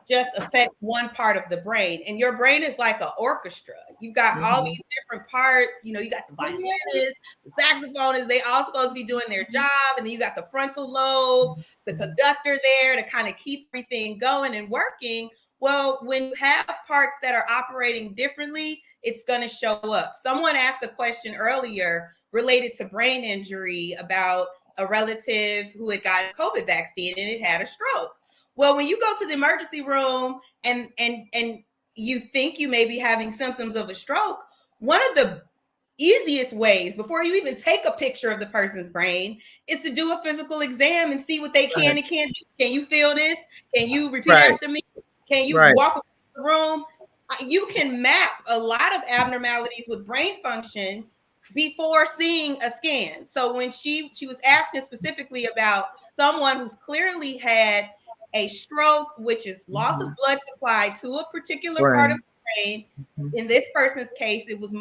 just affect one part of the brain. And your brain is like an orchestra. You've got all these different parts. You know, you got the violinists, the saxophonists, they all supposed to be doing their job. And then you got the frontal lobe, the conductor there to kind of keep everything going and working. Well, when you have parts that are operating differently, it's going to show up. Someone asked a question earlier related to brain injury about a relative who had gotten a COVID vaccine and it had a stroke. Well, when you go to the emergency room and you think you may be having symptoms of a stroke, one of the easiest ways before you even take a picture of the person's brain is to do a physical exam and see what they can and can't do. Can you feel this? Can you repeat after me? Can you walk around the room? You can map a lot of abnormalities with brain function before seeing a scan. So when she was asking specifically about someone who's clearly had a stroke, which is loss of blood supply to a particular part of the brain. In this person's case, it was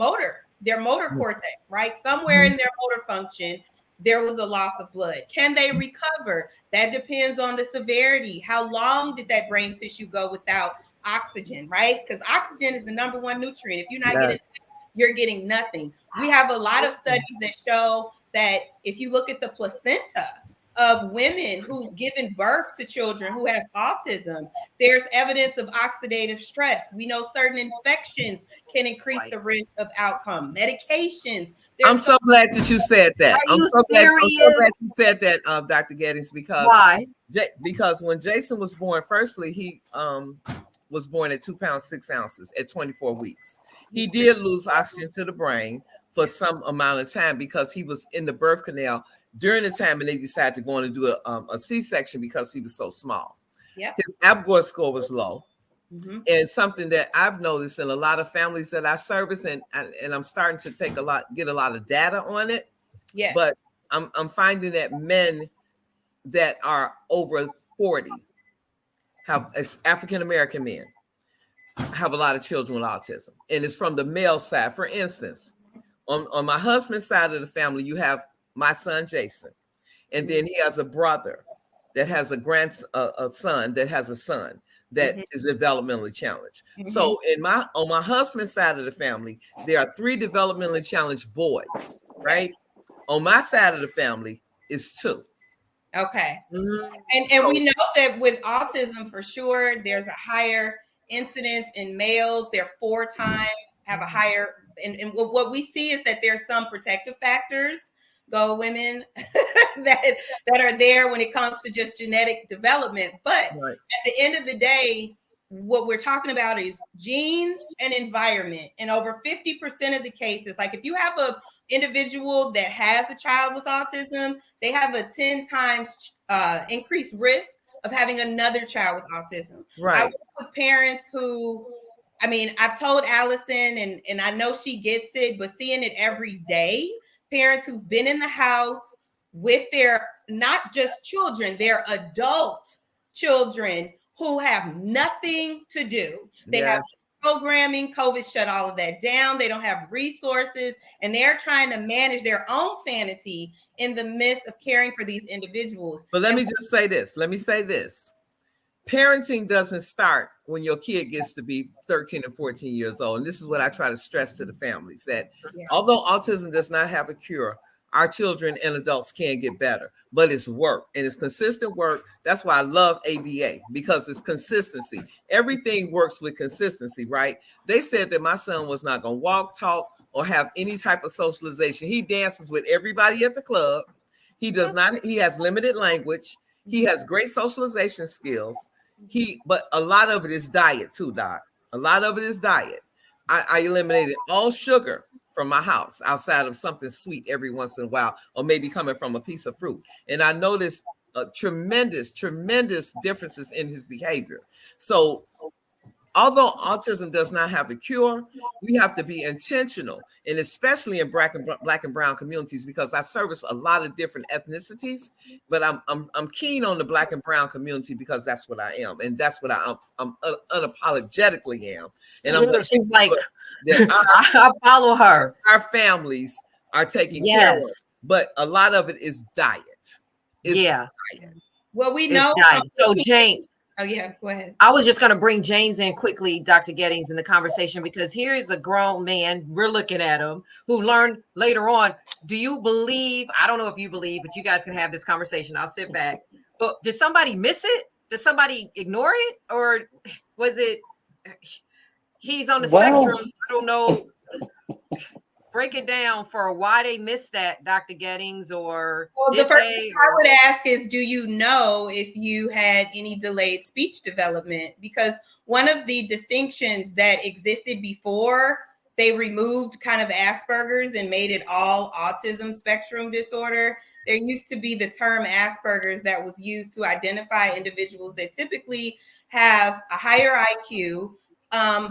their motor cortex, right? Somewhere in their motor function, there was a loss of blood. Can they recover? That depends on the severity. How long did that brain tissue go without oxygen, right? Because oxygen is the number one nutrient. If you're not getting it, you're getting nothing. We have a lot of studies that show that if you look at the placenta of women who've given birth to children who have autism, there's evidence of oxidative stress. We know certain infections can increase the risk of outcome. Medications. I'm so glad that you said that. I'm so glad you said that, Dr. Gettings, because why? Because when Jason was born, firstly, he was born at 2 pounds 6 ounces at 24 weeks. He did lose oxygen to the brain for some amount of time because he was in the birth canal during the time, and they decided to go on and do a C-section because he was so small. Yeah, his Apgar score was low, and something that I've noticed in a lot of families that I service, and I'm starting to get a lot of data on it. Yeah, but I'm finding that men that are over 40 have, as African American men, have a lot of children with autism, and it's from the male side. For instance, on my husband's side of the family, you have my son Jason, and then he has a brother that has a son that has a son that is developmentally challenged. So on my husband's side of the family, there are 3 developmentally challenged boys, right? On my side of the family is 2. Okay. And we know that with autism, for sure, there's a higher incidence in males. They're 4 times, have a higher, and what we see is that there's some protective factors, go women, that are there when it comes to just genetic development. But at the end of the day, what we're talking about is genes and environment. And over 50% of the cases, like if you have an individual that has a child with autism, they have a 10 times increased risk of having another child with autism. Right. I work with parents who, I mean, I've told Allison, and I know she gets it, but seeing it every day, parents who've been in the house with their, not just children, their adult children who have nothing to do. They have programming, COVID shut all of that down. They don't have resources, and they're trying to manage their own sanity in the midst of caring for these individuals. But let me say this. Parenting doesn't start when your kid gets to be 13 or 14 years old. And this is what I try to stress to the families, that although autism does not have a cure, our children and adults can get better, but it's work, and it's consistent work. That's why I love ABA, because it's consistency. Everything works with consistency, right? They said that my son was not going to walk, talk, or have any type of socialization. He dances with everybody at the club. He has limited language. He has great socialization skills. But a lot of it is diet too, Doc. A lot of it is diet. I eliminated all sugar from my house outside of something sweet every once in a while, or maybe coming from a piece of fruit. And I noticed tremendous differences in his behavior. So although autism does not have a cure, we have to be intentional, and especially in Black and brown communities, because I service a lot of different ethnicities, but I'm keen on the Black and brown community because that's what I am, and that's what I'm unapologetically am. And she's like, I follow her. Our families are taken care of. But a lot of it is diet. It's diet. Well, we know. So James. Oh yeah, go ahead. I was just going to bring James in quickly, Dr. Gettings, in the conversation, because here is a grown man, we're looking at him, who learned later on. Do you believe, I don't know if you believe, but you guys can have this conversation. I'll sit back. But did somebody miss it? Did somebody ignore it? Or was it, he's on the spectrum? I don't know. Break it down for why they missed that, Dr. Gettings, or the first thing I would ask is, do you know if you had any delayed speech development? Because one of the distinctions that existed before they removed kind of Asperger's and made it all autism spectrum disorder, there used to be the term Asperger's that was used to identify individuals that typically have a higher IQ,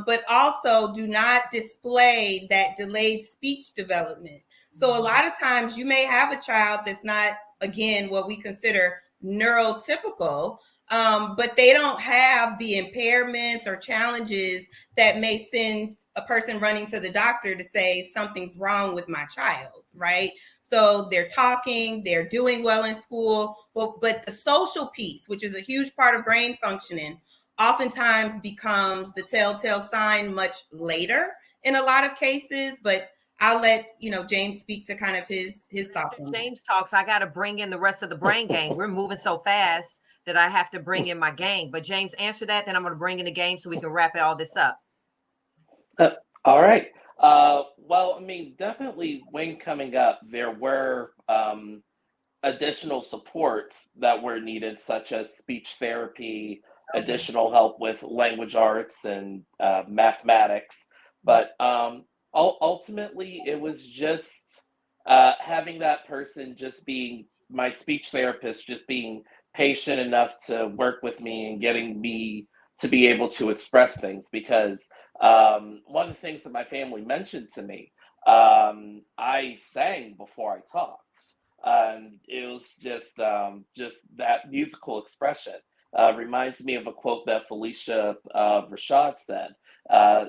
but also do not display that delayed speech development. So a lot of times you may have a child that's not, again, what we consider neurotypical, but they don't have the impairments or challenges that may send a person running to the doctor to say something's wrong with my child, right? So they're talking, they're doing well in school, but the social piece, which is a huge part of brain functioning, oftentimes becomes the telltale sign much later in a lot of cases. But I'll let James speak to kind of his thoughts. James talks, I got to bring in the rest of the brain gang. We're moving so fast that I have to bring in my gang. But James, answer that, then I'm going to bring in the game so we can wrap all this up. All right. Well, I mean, definitely when coming up, there were additional supports that were needed, such as speech therapy, additional help with language arts and mathematics. But ultimately, it was just having that person just being my speech therapist, just being patient enough to work with me and getting me to be able to express things. Because one of the things that my family mentioned to me, I sang before I talked. It was just that musical expression. Reminds me of a quote that Felicia Rashad said.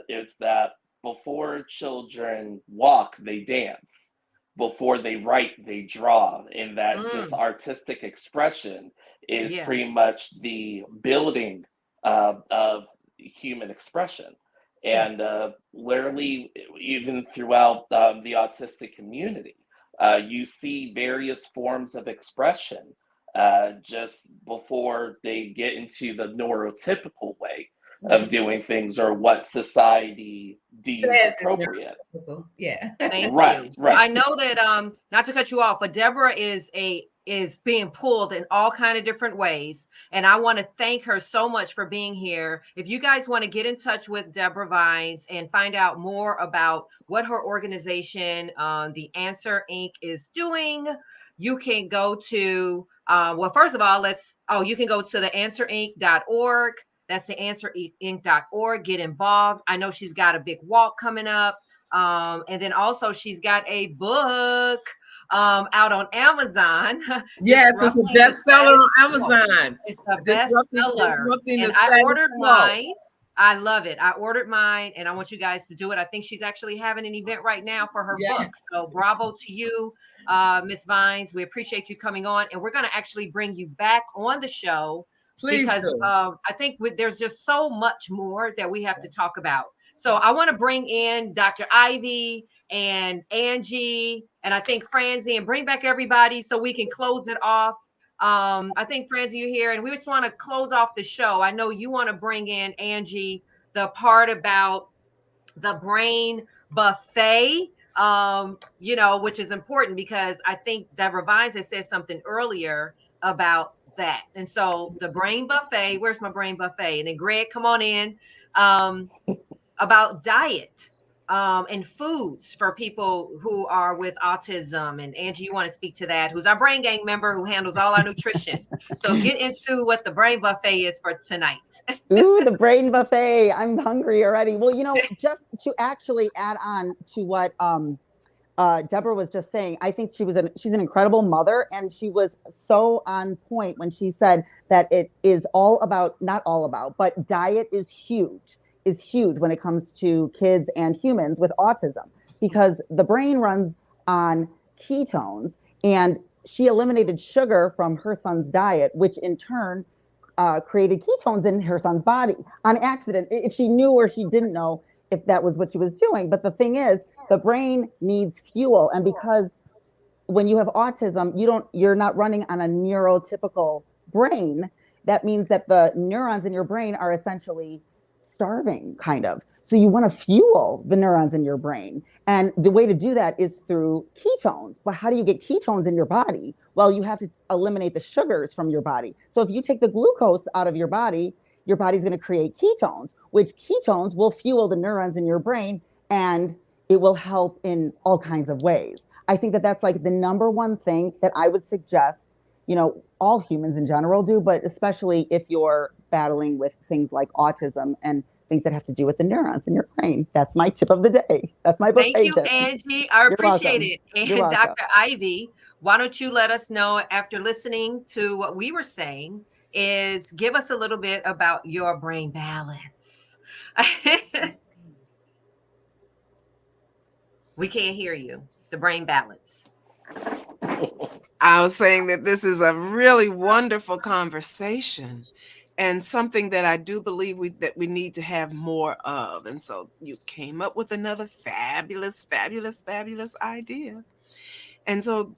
It's that before children walk, they dance. Before they write, they draw. And that just artistic expression is pretty much the building of human expression. And literally, even throughout the autistic community, you see various forms of expression just before they get into the neurotypical way of doing things, or what society deems appropriate. Yeah. Thank right, you. Right. I know that not to cut you off, but Deborah is being pulled in all kind of different ways, and I want to thank her so much for being here. If you guys want to get in touch with Deborah Vines and find out more about what her organization, The Answer Inc., is doing, you can go to well, first of all, you can go to theanswerinc.org. That's theanswerinc.org. Get involved. I know she's got a big walk coming up. And then also she's got a book out on Amazon. Yes, it's a bestseller on Amazon. It's a bestseller. And I ordered mine. I love it. I ordered mine, and I want you guys to do it. I think she's actually having an event right now for her book. So bravo to you, Miss Vines. We appreciate you coming on, and we're going to actually bring you back on the show. Please because I think there's just so much more that we have to talk about. So I want to bring in Dr. Ivy and Angie, and I think Francie, and bring back everybody so we can close it off. I think Francie, you're here, and we just want to close off the show. I know you want to bring in, Angie, the part about the brain buffet, which is important because I think Deborah Vines has said something earlier about that. And so the brain buffet, where's my brain buffet? And then Greg, come on in, about diet and foods for people who are with autism. And Angie, you want to speak to that, who's our brain gang member who handles all our nutrition. So get into what the brain buffet is for tonight. Ooh, the brain buffet. I'm hungry already. Well, just to actually add on to what Deborah was just saying, I think she's an incredible mother, and she was so on point when she said that it is not all about, but diet is huge when it comes to kids and humans with autism, because the brain runs on ketones, and she eliminated sugar from her son's diet, which in turn created ketones in her son's body on accident, if she knew or she didn't know if that was what she was doing. But the thing is, the brain needs fuel, and because when you have autism, you're not running on a neurotypical brain. That means that the neurons in your brain are essentially starving, kind of. So you want to fuel the neurons in your brain. And the way to do that is through ketones. But how do you get ketones in your body? Well, you have to eliminate the sugars from your body. So if you take the glucose out of your body's going to create ketones, which ketones will fuel the neurons in your brain, and it will help in all kinds of ways. I think that that's like the number one thing that I would suggest, all humans in general do, but especially if you're battling with things like autism and things that have to do with the neurons in your brain. That's my tip of the day. That's my book. Thank you, Angie. I appreciate it. And Dr. Ivy, why don't you let us know, after listening to what we were saying, is give us a little bit about your brain balance. We can't hear you. The brain balance. I was saying that this is a really wonderful conversation and something that I do believe that we need to have more of. And so you came up with another fabulous idea. And so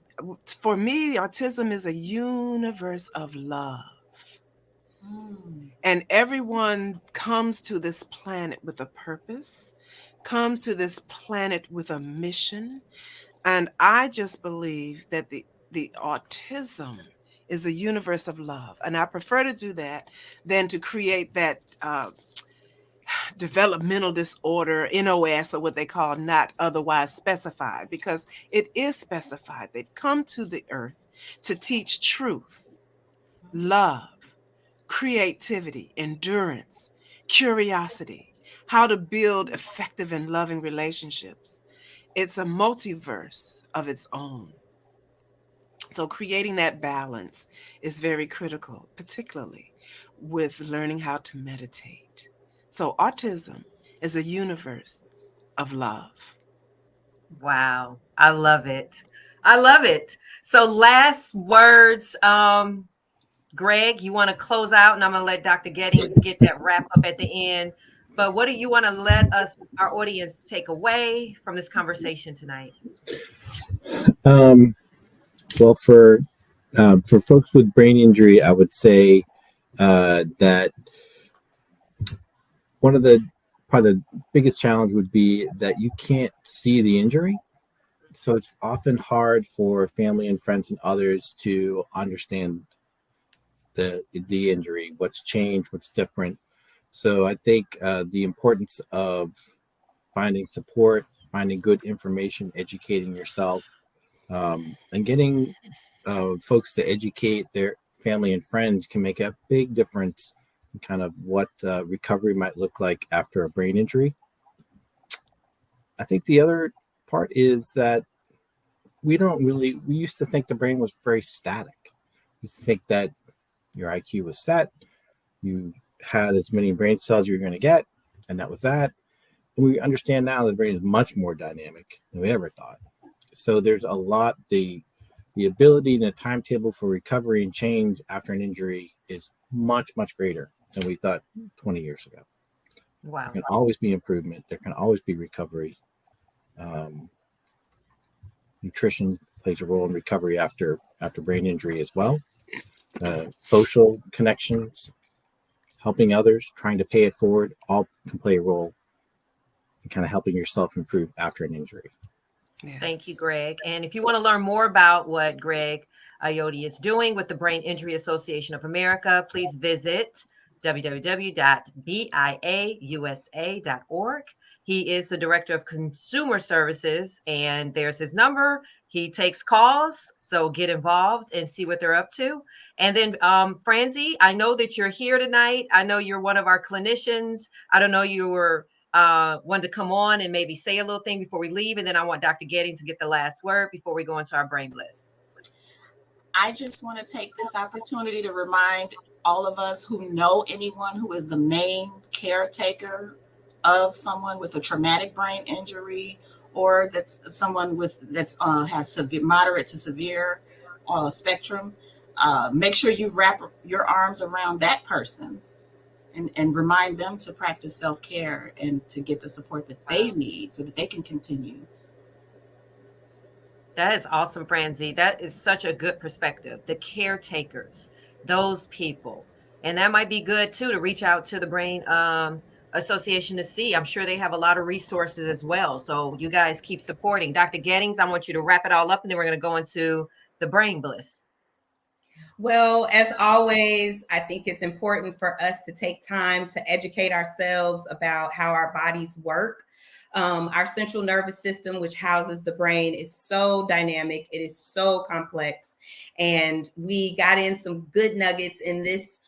for me, autism is a universe of love. And everyone comes to this planet with a purpose, comes to this planet with a mission. And I just believe that the autism is a universe of love. And I prefer to do that than to create that developmental disorder, NOS, or what they call not otherwise specified, because it is specified. They've come to the earth to teach truth, love, creativity, endurance, curiosity, how to build effective and loving relationships. It's a multiverse of its own. So creating that balance is very critical, particularly with learning how to meditate. So autism is a universe of love. Wow. I love it. I love it. So last words, Greg, you want to close out, and I'm going to let Dr. Gettings get that wrap up at the end. But what do you want to let our audience, take away from this conversation tonight? Well, for folks with brain injury, I would say that probably the biggest challenge would be that you can't see the injury. So it's often hard for family and friends and others to understand the injury, what's changed, what's different. So I think the importance of finding support, finding good information, educating yourself, and getting folks to educate their family and friends can make a big difference in kind of what recovery might look like after a brain injury. I think the other part is that we used to think the brain was very static. We used to think that your IQ was set, you had as many brain cells you're going to get, and that was that. And we understand now that the brain is much more dynamic than we ever thought. So there's a lot, the ability and the timetable for recovery and change after an injury is much, much greater than we thought 20 years ago. Wow. There can always be improvement. There can always be recovery. Nutrition plays a role in recovery after brain injury as well. Social connections, helping others, trying to pay it forward, all can play a role in kind of helping yourself improve after an injury. Yes. Thank you, Greg. And if you want to learn more about what Greg Ayotte is doing with the Brain Injury Association of America, please visit www.biausa.org. He is the Director of Consumer Services, and there's his number. He takes calls, so get involved and see what they're up to. And then, Francie, I know that you're here tonight. I know you're one of our clinicians. I don't know, you were wanted to come on and maybe say a little thing before we leave, and then I want Dr. Gettings to get the last word before we go into our brain bliss. I just want to take this opportunity to remind all of us who know anyone who is the main caretaker of someone with a traumatic brain injury or that's someone with has severe, moderate to severe spectrum, make sure you wrap your arms around that person and remind them to practice self-care and to get the support that they need so that they can continue. That is awesome, Franzi. That is such a good perspective. The caretakers, those people. And that might be good too to reach out to the Brain Association to see. I'm sure they have a lot of resources as well. So you guys keep supporting. Dr. Gettings, I want you to wrap it all up and then we're going to go into the Brain Bliss. Well, as always, I think it's important for us to take time to educate ourselves about how our bodies work. Our central nervous system, which houses the brain, is so dynamic. It is so complex. And we got in some good nuggets in this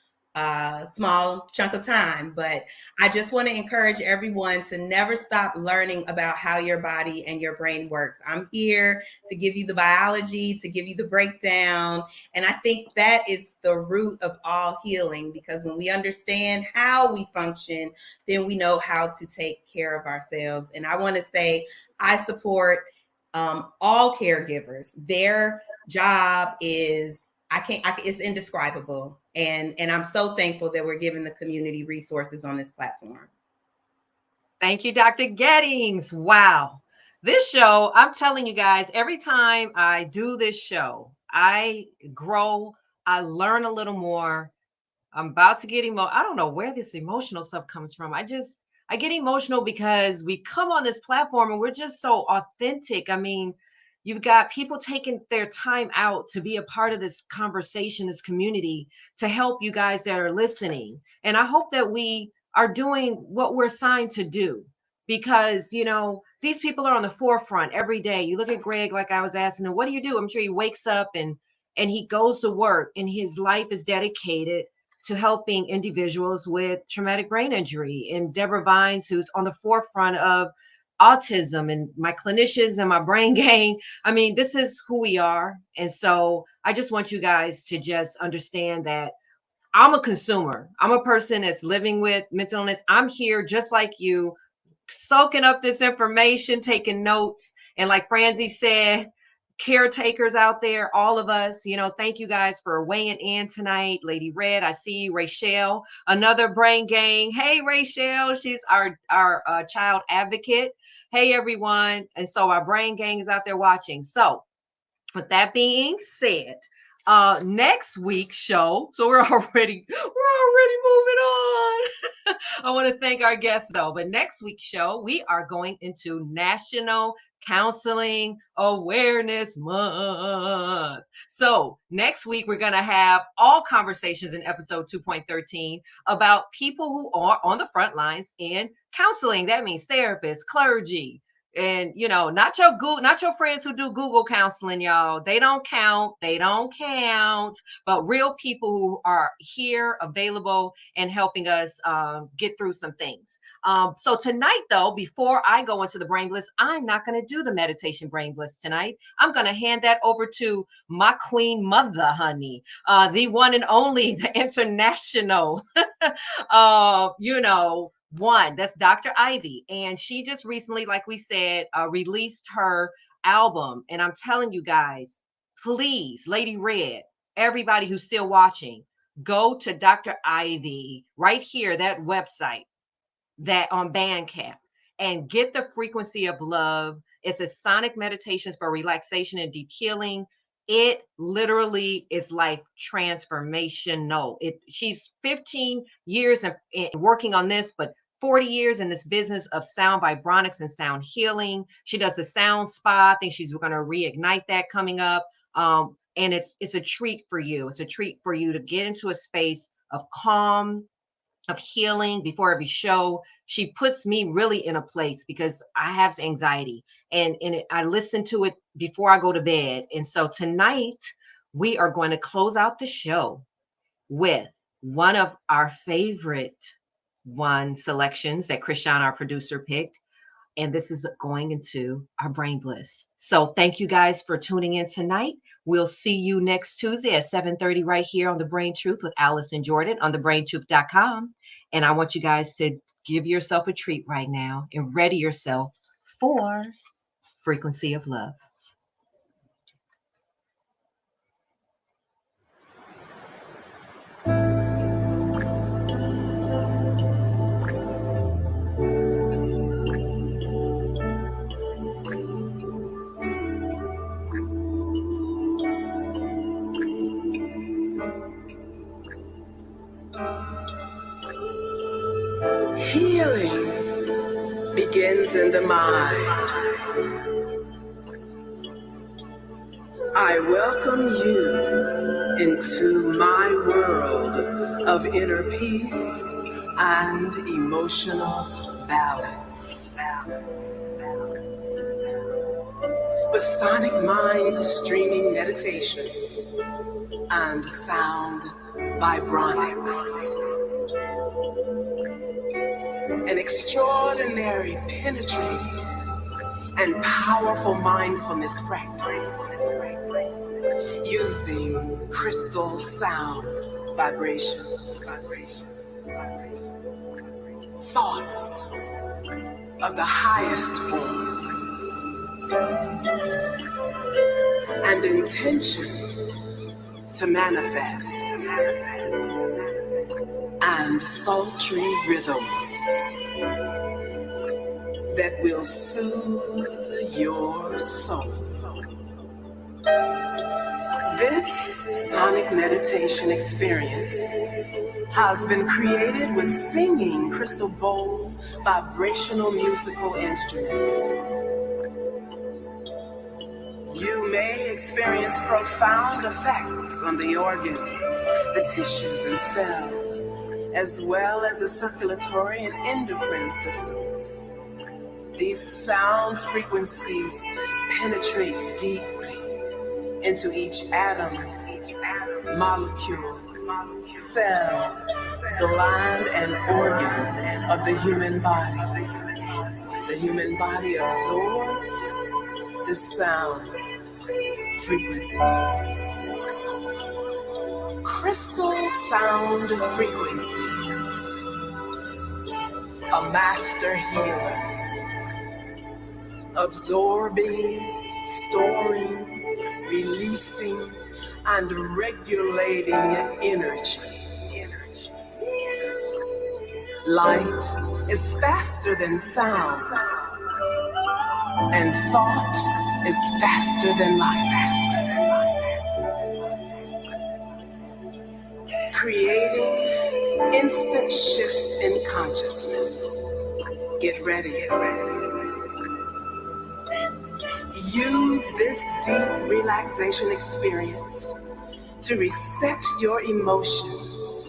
small chunk of time. But I just want to encourage everyone to never stop learning about how your body and your brain works. I'm here to give you the biology, to give you the breakdown. And I think that is the root of all healing, because when we understand how we function, then we know how to take care of ourselves. And I want to say I support all caregivers. Their job is it's indescribable. And I'm so thankful that we're giving the community resources on this platform. Thank you, Dr. Gettings. Wow. This show, I'm telling you guys, every time I do this show, I grow, I learn a little more. I'm about to get emotional. I don't know where this emotional stuff comes from. I get emotional because we come on this platform and we're just so authentic. I mean, you've got people taking their time out to be a part of this conversation, this community, to help you guys that are listening. And I hope that we are doing what we're assigned to do, because, you know, these people are on the forefront every day. You look at Greg, like I was asking him, what do you do? I'm sure he wakes up and he goes to work, and his life is dedicated to helping individuals with traumatic brain injury. And Deborah Vines, who's on the forefront of autism, and my clinicians and my brain gang. I mean, this is who we are. And so I just want you guys to just understand that I'm a consumer. I'm a person that's living with mental illness. I'm here just like you, soaking up this information, taking notes. And like Franzi said, caretakers out there, all of us, you know, thank you guys for weighing in tonight. Lady Red, I see you. Rachel, another brain gang. Hey, Rachel, she's our child advocate. Hey, everyone. And so our brain gang is out there watching. So with that being said, next week's show, so we're already moving on. I want to thank our guests though, but next week's show, we are going into National Counseling Awareness Month. So next week, we're going to have all conversations in episode 2.13 about people who are on the front lines in counseling. That means therapists, clergy, and, you know, not your friends who do Google counseling, y'all. They don't count. But real people who are here, available, and helping us get through some things. So tonight, though, before I go into the Brain Bliss, I'm not going to do the meditation Brain Bliss tonight. I'm going to hand that over to my queen mother, honey, the one and only, the international, one, that's Dr. Ivy. And she just recently, like we said, released her album. And I'm telling you guys, please, Lady Red, everybody who's still watching, go to Dr. Ivy right here, that website, that on Bandcamp, and get the Frequency of Love. It's a sonic meditations for relaxation and deep healing. It literally is life transformational. She's 15 years in working on this, but 40 years in this business of sound vibronics and sound healing. She does the sound spa. I think she's going to reignite that coming up. And it's a treat for you. It's a treat for you to get into a space of calm, of healing before every show. She puts me really in a place because I have anxiety, and I listen to it before I go to bed. And so tonight we are going to close out the show with one of our favorite selections that Krishan, our producer, picked. And this is going into our Brain Bliss. So thank you guys for tuning in tonight. We'll see you next Tuesday at 7:30 right here on The Brain Truth with Allison Jordan on thebraintruth.com. And I want you guys to give yourself a treat right now and ready yourself for frequency of love. Healing begins in the mind. I welcome you into my world of inner peace and emotional balance. With sonic mind streaming meditations and sound vibronics. An extraordinary, penetrating, and powerful mindfulness practice using crystal sound vibrations. Thoughts of the highest form and intention to manifest, and sultry rhythms that will soothe your soul. This sonic meditation experience has been created with singing crystal bowl vibrational musical instruments. You may experience profound effects on the organs, the tissues and cells, as well as the circulatory and endocrine systems. These sound frequencies penetrate deeply into each atom, molecule, cell, gland, and organ of the human body. The human body absorbs the sound frequencies. Crystal sound frequencies. A master healer. Absorbing, storing, releasing, and regulating energy. Light is faster than sound, and thought is faster than light. Creating instant shifts in consciousness. Get ready. Use this deep relaxation experience to reset your emotions